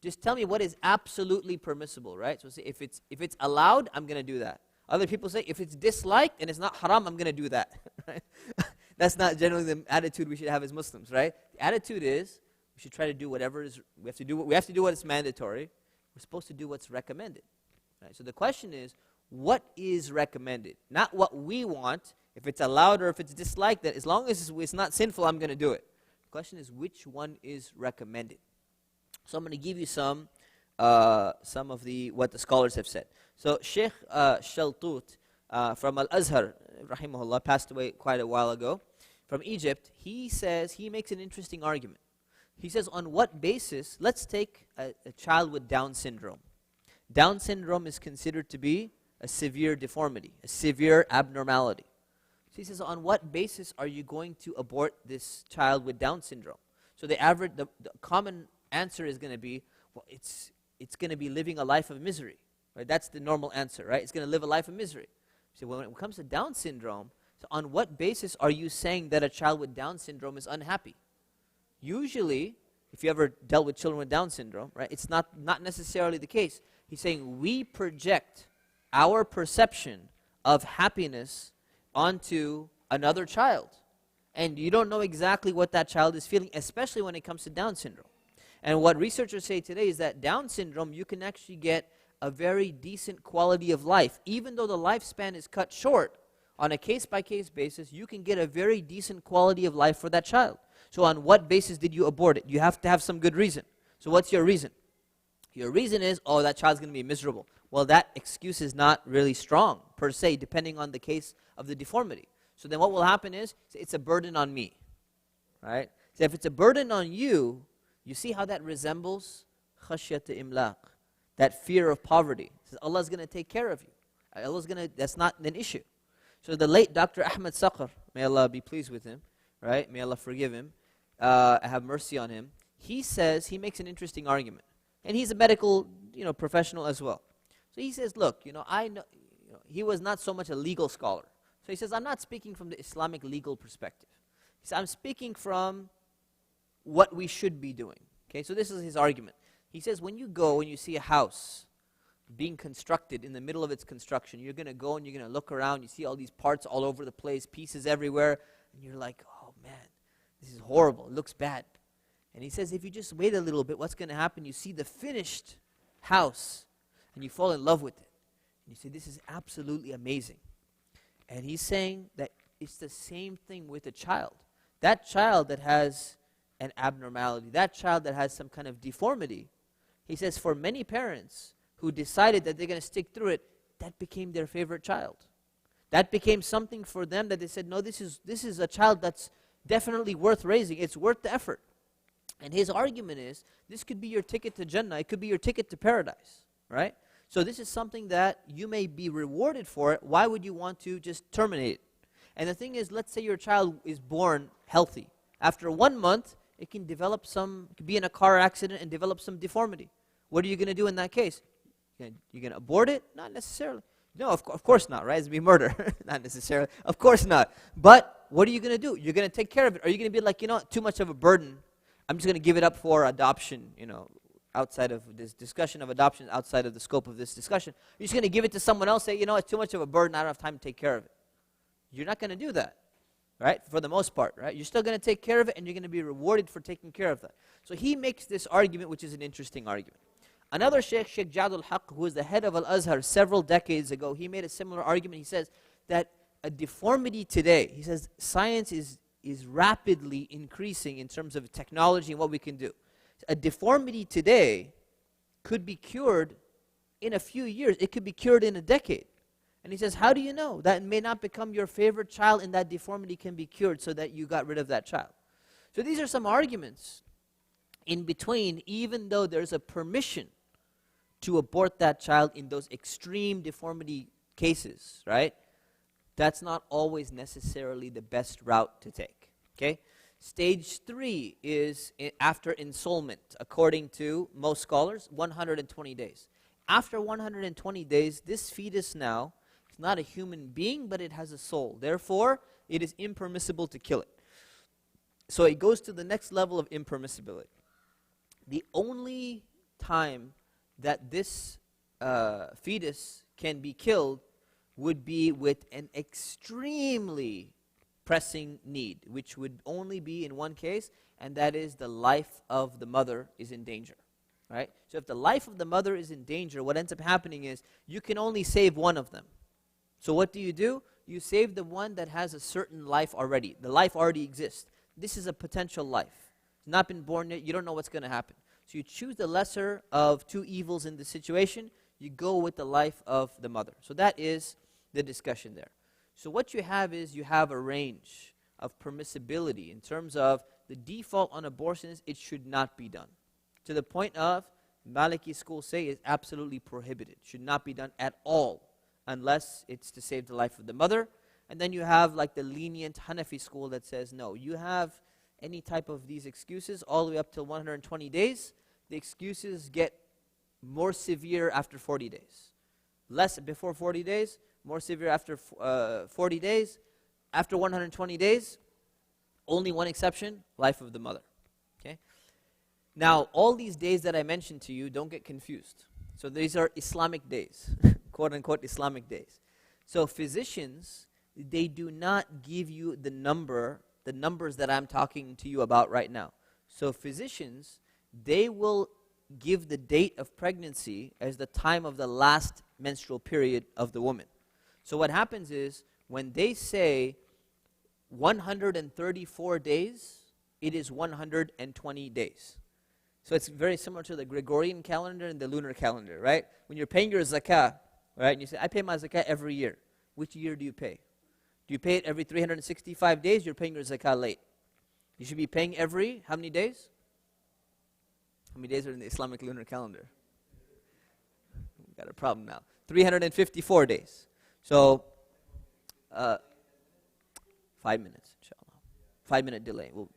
just tell me what is absolutely permissible, right? So say if it's allowed, I'm going to do that. Other people say, if it's disliked and it's not haram, I'm going to do that. Right? That's not generally the attitude we should have as Muslims, right? The attitude is, we should try to do whatever is, we have to do what is mandatory. We're supposed to do what's recommended. Right? So the question is, what is recommended? Not what we want, if it's allowed or if it's disliked, that as long as it's not sinful, I'm going to do it. The question is, which one is recommended? So I'm going to give you some of what the scholars have said. So Sheikh Shaltut from Al-Azhar, rahimahullah, passed away quite a while ago, from Egypt. He makes an interesting argument. He says, on what basis, let's take a child with Down syndrome. Down syndrome is considered to be a severe deformity, a severe abnormality. So he says, on what basis are you going to abort this child with Down syndrome? So the common answer is going to be, well, it's going to be living a life of misery. Right? That's the normal answer, right? It's going to live a life of misery. So when it comes to Down syndrome, so on what basis are you saying that a child with Down syndrome is unhappy? Usually, if you ever dealt with children with Down syndrome, right, it's not necessarily the case. He's saying we project our perception of happiness onto another child. And you don't know exactly what that child is feeling, especially when it comes to Down syndrome. And what researchers say today is that Down syndrome, you can actually get a very decent quality of life. Even though the lifespan is cut short, on a case-by-case basis, you can get a very decent quality of life for that child. So on what basis did you abort it? You have to have some good reason. So what's your reason? Your reason is, oh, that child's going to be miserable. Well, that excuse is not really strong, per se, depending on the case of the deformity. So then what will happen is, it's a burden on me. Right? So if it's a burden on you, you see how that resembles khashyat imlaq, that fear of poverty. Says Allah's going to take care of you. That's not an issue. So the late Dr. Ahmed Saqr, may Allah be pleased with him, right? May Allah forgive him, have mercy on him. He makes an interesting argument. And he's a medical, professional as well. So he says, look, I know, he was not so much a legal scholar. So he says, I'm not speaking from the Islamic legal perspective. He says, I'm speaking from what we should be doing. Okay, so this is his argument. He says, when you see a house being constructed in the middle of its construction, you're going to go and you're going to look around, you see all these parts all over the place, pieces everywhere, and you're like, oh man, this is horrible, it looks bad. And he says, if you just wait a little bit, what's going to happen? You see the finished house, and you fall in love with it. And you say, this is absolutely amazing. And he's saying that it's the same thing with a child. That child that has an abnormality, that child that has some kind of deformity, he says for many parents who decided that they're going to stick through it, that became their favorite child. That became something for them that they said, no, this is a child that's definitely worth raising. It's worth the effort. And his argument is, this could be your ticket to Jannah. It could be your ticket to paradise, right? So this is something that you may be rewarded for it. Why would you want to just terminate it? And the thing is, let's say your child is born healthy. After 1 month, it can could be in a car accident and develop some deformity. What are you going to do in that case? You're going to abort it? Not necessarily. No, of course not, right? It's be murder. Not necessarily. Of course not. But what are you going to do? You're going to take care of it. Are you going to be like, too much of a burden. I'm just going to give it up for adoption, outside of this discussion of adoption, outside of the scope of this discussion. You're just going to give it to someone else, say, it's too much of a burden, I don't have time to take care of it. You're not going to do that, right? For the most part, right? You're still going to take care of it, and you're going to be rewarded for taking care of that. So he makes this argument, which is an interesting argument. Another Sheikh Jadul Haq, who was the head of Al-Azhar several decades ago, he made a similar argument. He says that a deformity today, he says science is rapidly increasing in terms of technology and what we can do. A deformity today could be cured in a few years. It could be cured in a decade. And he says, how do you know? That may not become your favorite child and that deformity can be cured so that you got rid of that child. So these are some arguments in between, even though there's a permission to abort that child in those extreme deformity cases, right? That's not always necessarily the best route to take, okay? Stage 3 is after ensoulment, according to most scholars, 120 days. After 120 days, this fetus now is not a human being, but it has a soul. Therefore, it is impermissible to kill it. So it goes to the next level of impermissibility. The only time that this fetus can be killed would be with an extremely pressing need, which would only be in one case, and that is the life of the mother is in danger, right? So if the life of the mother is in danger, what ends up happening is you can only save one of them. So what do? You save the one that has a certain life already. The life already exists. This is a potential life. It's not been born yet. You don't know what's going to happen. So you choose the lesser of two evils in the situation. You go with the life of the mother. So that is the discussion there. So what you have is you have a range of permissibility in terms of the default on abortion is it should not be done. To the point of Maliki school say it's absolutely prohibited. Should not be done at all unless it's to save the life of the mother. And then you have like the lenient Hanafi school that says no, you have any type of these excuses all the way up till 120 days. The excuses get more severe after 40 days. Less before 40 days, more severe after 40 days. After 120 days, only one exception, life of the mother. Okay. Now, all these days that I mentioned to you, don't get confused. So these are Islamic days, quote-unquote Islamic days. So physicians, they do not give you the numbers that I'm talking to you about right now. So physicians, they will give the date of pregnancy as the time of the last menstrual period of the woman. So what happens is, when they say 134 days, it is 120 days. So it's very similar to the Gregorian calendar and the lunar calendar, right? When you're paying your zakah, right, and you say, I pay my zakah every year. Which year do you pay? Do you pay it every 365 days? You're paying your zakah late. You should be paying every, how many days? How many days are in the Islamic lunar calendar? We've got a problem now. 354 days. So, 5 minutes, inshallah. 5-minute delay. Well,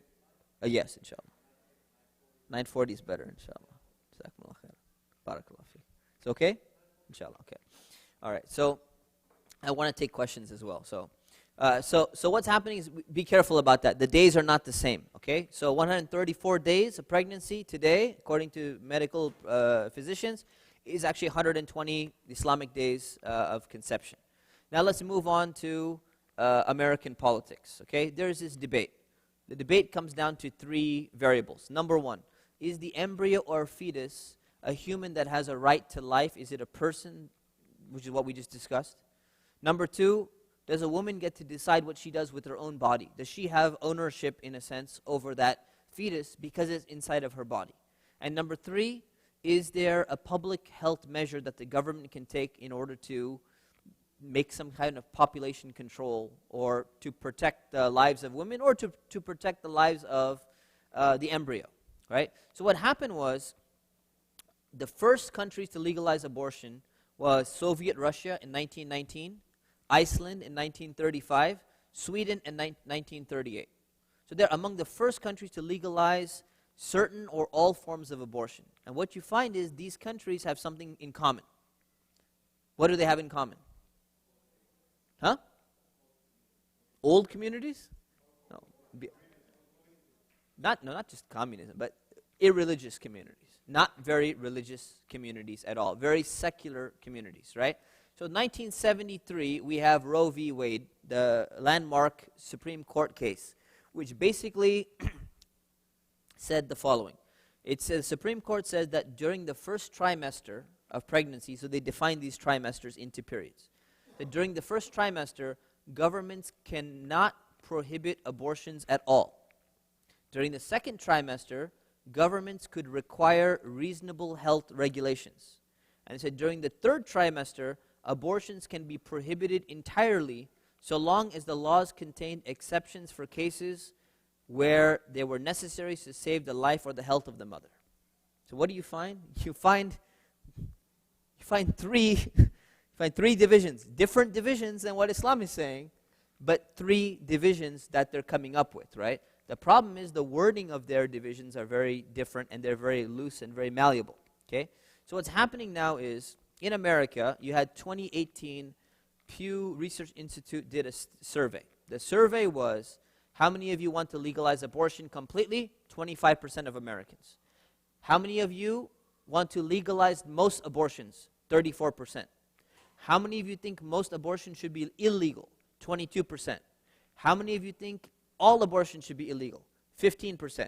yes, inshallah. 9:40 is better, inshallah. Jazakumullah khair. Barakallah fi. It's okay? Inshallah, okay. All right, so I want to take questions as well. So what's happening is, be careful about that. The days are not the same, okay? So 134 days of pregnancy today, according to medical physicians, is actually 120 Islamic days of conception. Now let's move on to American politics, okay? There's this debate. The debate comes down to 3 variables. Number 1, is the embryo or fetus a human that has a right to life? Is it a person, which is what we just discussed? Number 2, does a woman get to decide what she does with her own body? Does she have ownership, in a sense, over that fetus because it's inside of her body? And number 3, is there a public health measure that the government can take in order to make some kind of population control, or to protect the lives of women, or to protect the lives of the embryo, right? So what happened was, the first countries to legalize abortion was Soviet Russia in 1919, Iceland in 1935, Sweden in 1938. So they're among the first countries to legalize certain or all forms of abortion. And what you find is these countries have something in common. What do they have in common? Huh? Old communities? No. Not just communism, but irreligious communities. Not very religious communities at all. Very secular communities, right? So in 1973, we have Roe v. Wade, the landmark Supreme Court case, which basically said the following. It says, the Supreme Court says that during the first trimester of pregnancy, so they define these trimesters into periods, that during the first trimester, governments cannot prohibit abortions at all. During the second trimester, governments could require reasonable health regulations. And it said during the third trimester, abortions can be prohibited entirely so long as the laws contain exceptions for cases where they were necessary to save the life or the health of the mother. So what do you find? You find three divisions, different divisions than what Islam is saying, but three divisions that they're coming up with, right? The problem is the wording of their divisions are very different, and they're very loose and very malleable, okay? So what's happening now is, in America, you had 2018, Pew Research Institute did a survey. The survey was, how many of you want to legalize abortion completely? 25% of Americans. How many of you want to legalize most abortions? 34%. How many of you think most abortion should be illegal? 22%. How many of you think all abortion should be illegal? 15%.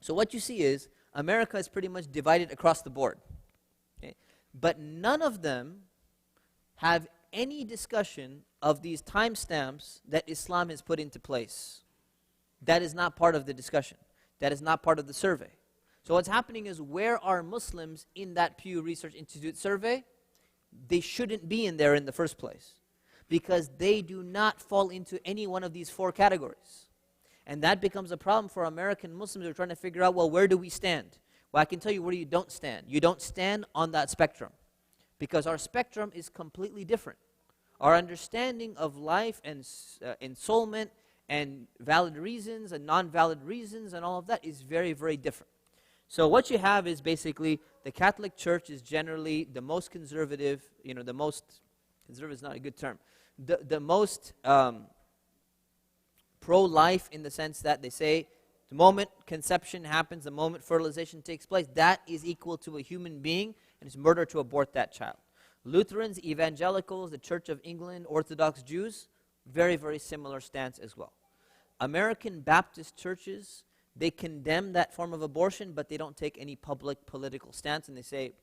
So what you see is America is pretty much divided across the board. Okay? But none of them have any discussion of these timestamps that Islam has put into place. That is not part of the discussion. That is not part of the survey. So what's happening is, where are Muslims in that Pew Research Institute survey? They shouldn't be in there in the first place, because they do not fall into any one of these four categories. And that becomes a problem for American Muslims who are trying to figure out, well, where do we stand? Well, I can tell you where you don't stand. You don't stand on that spectrum, because our spectrum is completely different. Our understanding of life and ensoulment and valid reasons and non-valid reasons and all of that is very, very different. So what you have is basically the Catholic Church is generally the most conservative, the most, conservative is not a good term, the most pro-life, in the sense that they say the moment conception happens, the moment fertilization takes place, that is equal to a human being, and it's murder to abort that child. Lutherans, Evangelicals, the Church of England, Orthodox Jews, very, very similar stance as well. American Baptist churches, they condemn that form of abortion, but they don't take any public political stance, and they say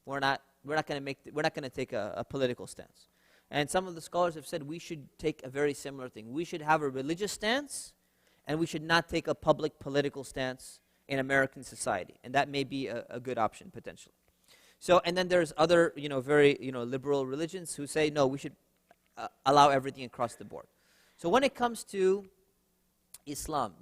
we're not going to take a political stance. And some of the scholars have said we should take a very similar thing. We should have a religious stance, and we should not take a public political stance in American society, and that may be a good option potentially. So, and then there's other, very, liberal religions who say no, we should allow everything across the board. So when it comes to Islam,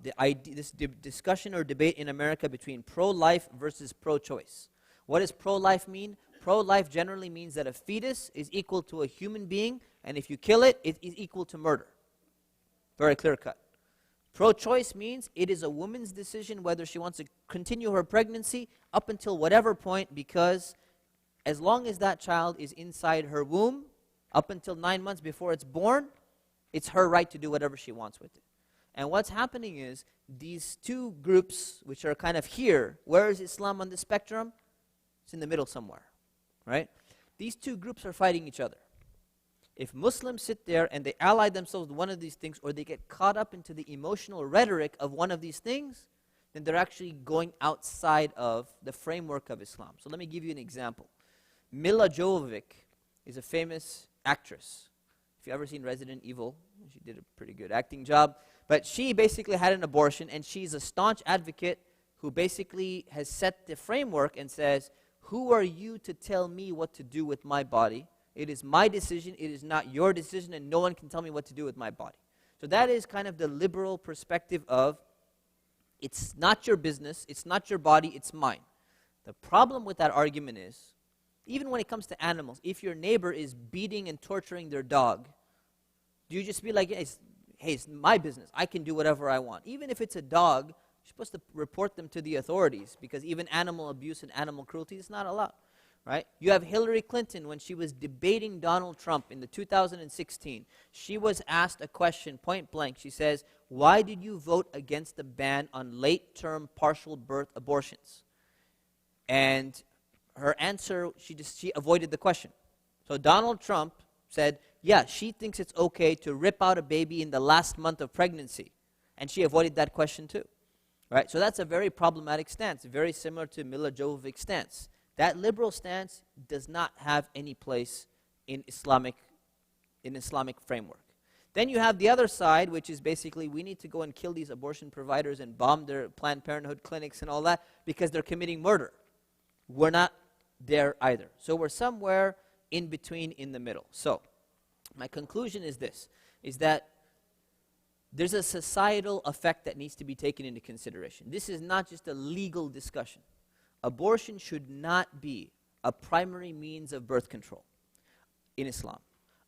this discussion or debate in America between pro-life versus pro-choice. What does pro-life mean? Pro-life generally means that a fetus is equal to a human being, and if you kill it, it is equal to murder. Very clear-cut. Pro-choice means it is a woman's decision whether she wants to continue her pregnancy up until whatever point, because as long as that child is inside her womb, up until 9 months before it's born, it's her right to do whatever she wants with it. And what's happening is these two groups, which are kind of here, where is Islam on the spectrum? It's in the middle somewhere, right? These two groups are fighting each other. If Muslims sit there and they ally themselves with one of these things, or they get caught up into the emotional rhetoric of one of these things, then they're actually going outside of the framework of Islam. So let me give you an example. Milla Jovovich is a famous actress. If you've ever seen Resident Evil, she did a pretty good acting job. But she basically had an abortion, and she's a staunch advocate who basically has set the framework and says, who are you to tell me what to do with my body? It is my decision, it is not your decision, and no one can tell me what to do with my body. So that is kind of the liberal perspective of, it's not your business, it's not your body, it's mine. The problem with that argument is, even when it comes to animals, if your neighbor is beating and torturing their dog, do you just be like, hey, it's my business, I can do whatever I want? Even if it's a dog, you're supposed to report them to the authorities, because even animal abuse and animal cruelty is not allowed, right? You have Hillary Clinton, when she was debating Donald Trump in the 2016, she was asked a question point blank. She says, why did you vote against the ban on late-term partial birth abortions? And her answer, she avoided the question. So Donald Trump said, yeah, she thinks it's okay to rip out a baby in the last month of pregnancy. And she avoided that question too. Right? So that's a very problematic stance, very similar to Milla Jovovich's stance. That liberal stance does not have any place in Islamic framework. Then you have the other side, which is basically we need to go and kill these abortion providers and bomb their Planned Parenthood clinics and all that because they're committing murder. We're not there either. So we're somewhere in between, in the middle. So my conclusion is this, is that there's a societal effect that needs to be taken into consideration. This is not just a legal discussion. Abortion should not be a primary means of birth control in Islam.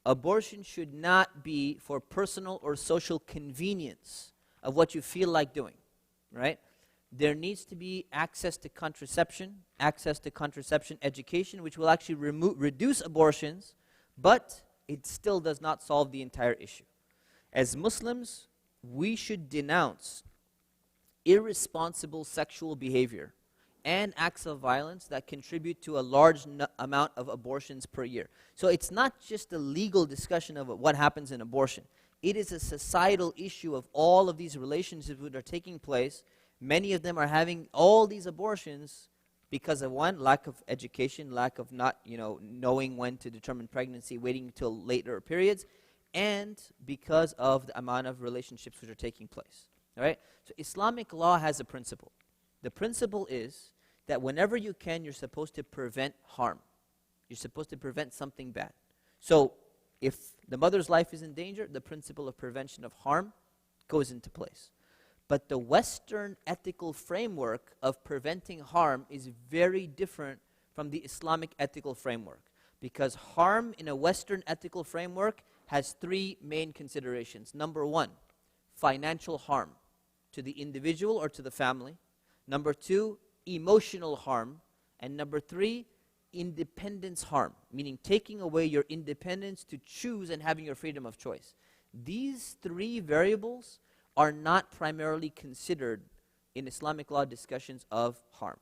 Abortion should not be for personal or social convenience of what you feel like doing, right? There needs to be access to contraception education, which will actually reduce abortions, but it still does not solve the entire issue. As Muslims, we should denounce irresponsible sexual behavior and acts of violence that contribute to a large amount of abortions per year. So it's not just a legal discussion of what happens in abortion. It is a societal issue of all of these relationships that are taking place. Many of them are having all these abortions because of, one, lack of education, lack of not, knowing when to determine pregnancy, waiting until later periods, and because of the amount of relationships which are taking place. All right? So Islamic law has a principle. The principle is that whenever you can, you're supposed to prevent harm. You're supposed to prevent something bad. So if the mother's life is in danger, the principle of prevention of harm goes into place. But the Western ethical framework of preventing harm is very different from the Islamic ethical framework, because harm in a Western ethical framework has three main considerations. Number one, financial harm to the individual or to the family. Number two, emotional harm. And number three, independence harm, meaning taking away your independence to choose and having your freedom of choice. These three variables are not primarily considered in Islamic law discussions of harm.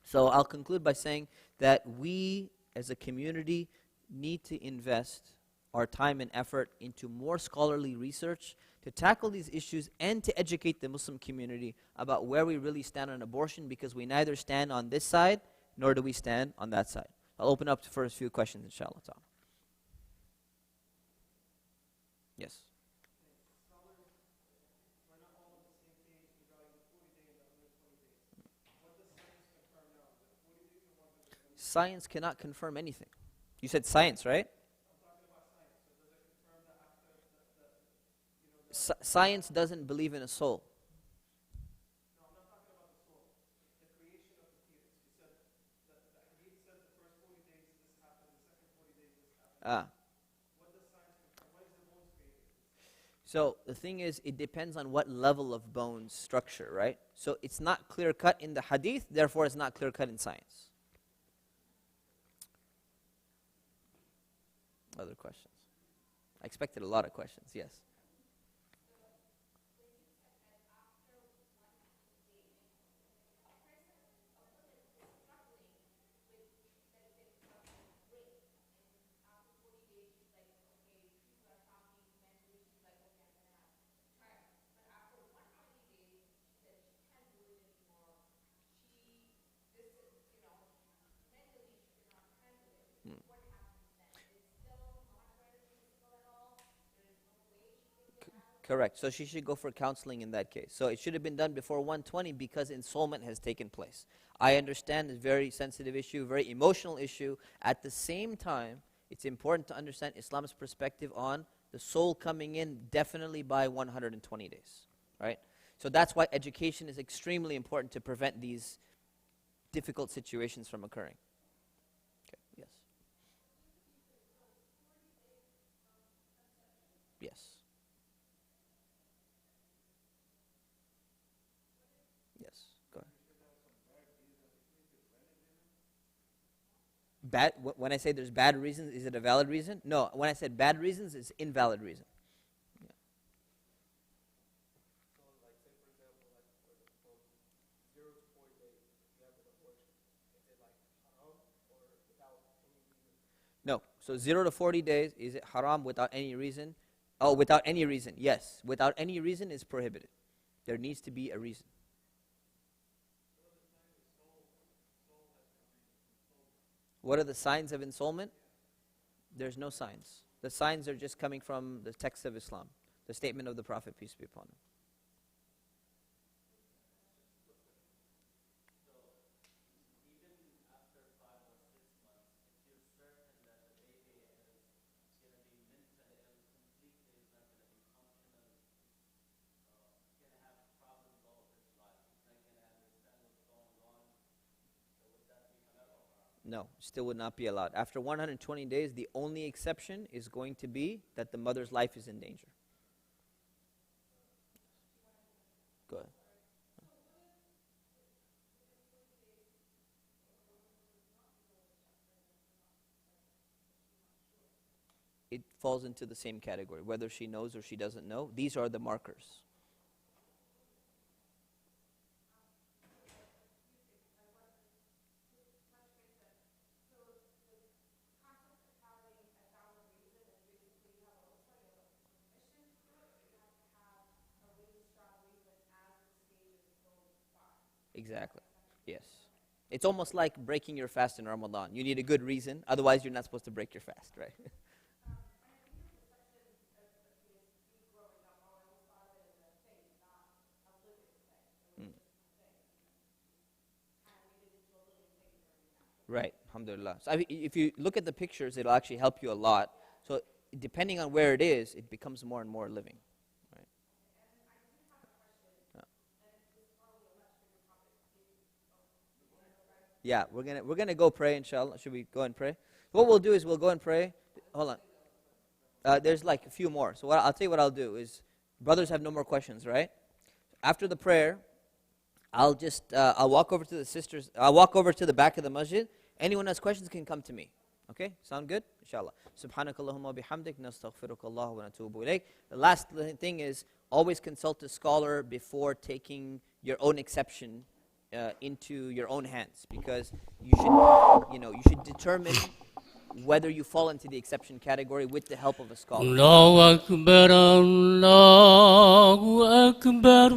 So I'll conclude by saying that we as a community need to invest our time and effort into more scholarly research to tackle these issues and to educate the Muslim community about where we really stand on abortion, because we neither stand on this side nor do we stand on that side. I'll open up for a few questions, inshallah. Yes. Science cannot confirm anything. You said science, right? Science doesn't believe in a soul. No, I'm not talking about the soul. The creation of the fetus. You said that the Hadith said the first 40 days this happened, the second 40 days this happened. What does science confirm? When is the bones created? So the thing is, it depends on what level of bone structure, right? So it's not clear-cut in the Hadith, therefore it's not clear-cut in science. Other questions? I expected a lot of questions, yes. Correct. So she should go for counseling in that case. So it should have been done before 120 because ensoulment has taken place. I understand it's a very sensitive issue, very emotional issue. At the same time, it's important to understand Islam's perspective on the soul coming in definitely by 120 days, right? So that's why education is extremely important to prevent these difficult situations from occurring. Okay, yes. Yes. Yes, go ahead. When I say there's bad reasons, is it a valid reason? No, when I said bad reasons, it's invalid reason. Yeah. So, like, say, for example, like, from 0 to 40 days, you have an abortion. Is it, like, haram or without any reason? No, so 0 to 40 days, is it haram without any reason? Oh, without any reason, yes. Without any reason is prohibited. There needs to be a reason. What are the signs of ensoulment? There's no signs. The signs are just coming from the text of Islam, the statement of the Prophet, peace be upon him. No, still would not be allowed. After 120 days, the only exception is going to be that the mother's life is in danger. Go ahead. It falls into the same category, whether she knows or she doesn't know. These are the markers. Exactly. Yes. It's almost like breaking your fast in Ramadan. You need a good reason, otherwise you're not supposed to break your fast, right? Mm. Right, alhamdulillah. So if you look at the pictures, it'll actually help you a lot. So depending on where it is, it becomes more and more living. Right. Yeah, we're gonna go pray, inshallah. Should we go and pray? What we'll do is we'll go and pray. Hold on. There's like a few more. So I'll tell you what I'll do is, brothers have no more questions, right? After the prayer, I'll walk over to the sisters. I'll walk over to the back of the masjid. Anyone has questions can come to me. Okay? Sound good? Inshallah. Subhanakallahumma bihamdik nastaghfiruka Allah wa natubu ilayk. The last thing is always consult a scholar before taking your own exception into your own hands, because you should determine whether you fall into the exception category with the help of a scholar. Allahu Akbar, Allahu Akbar.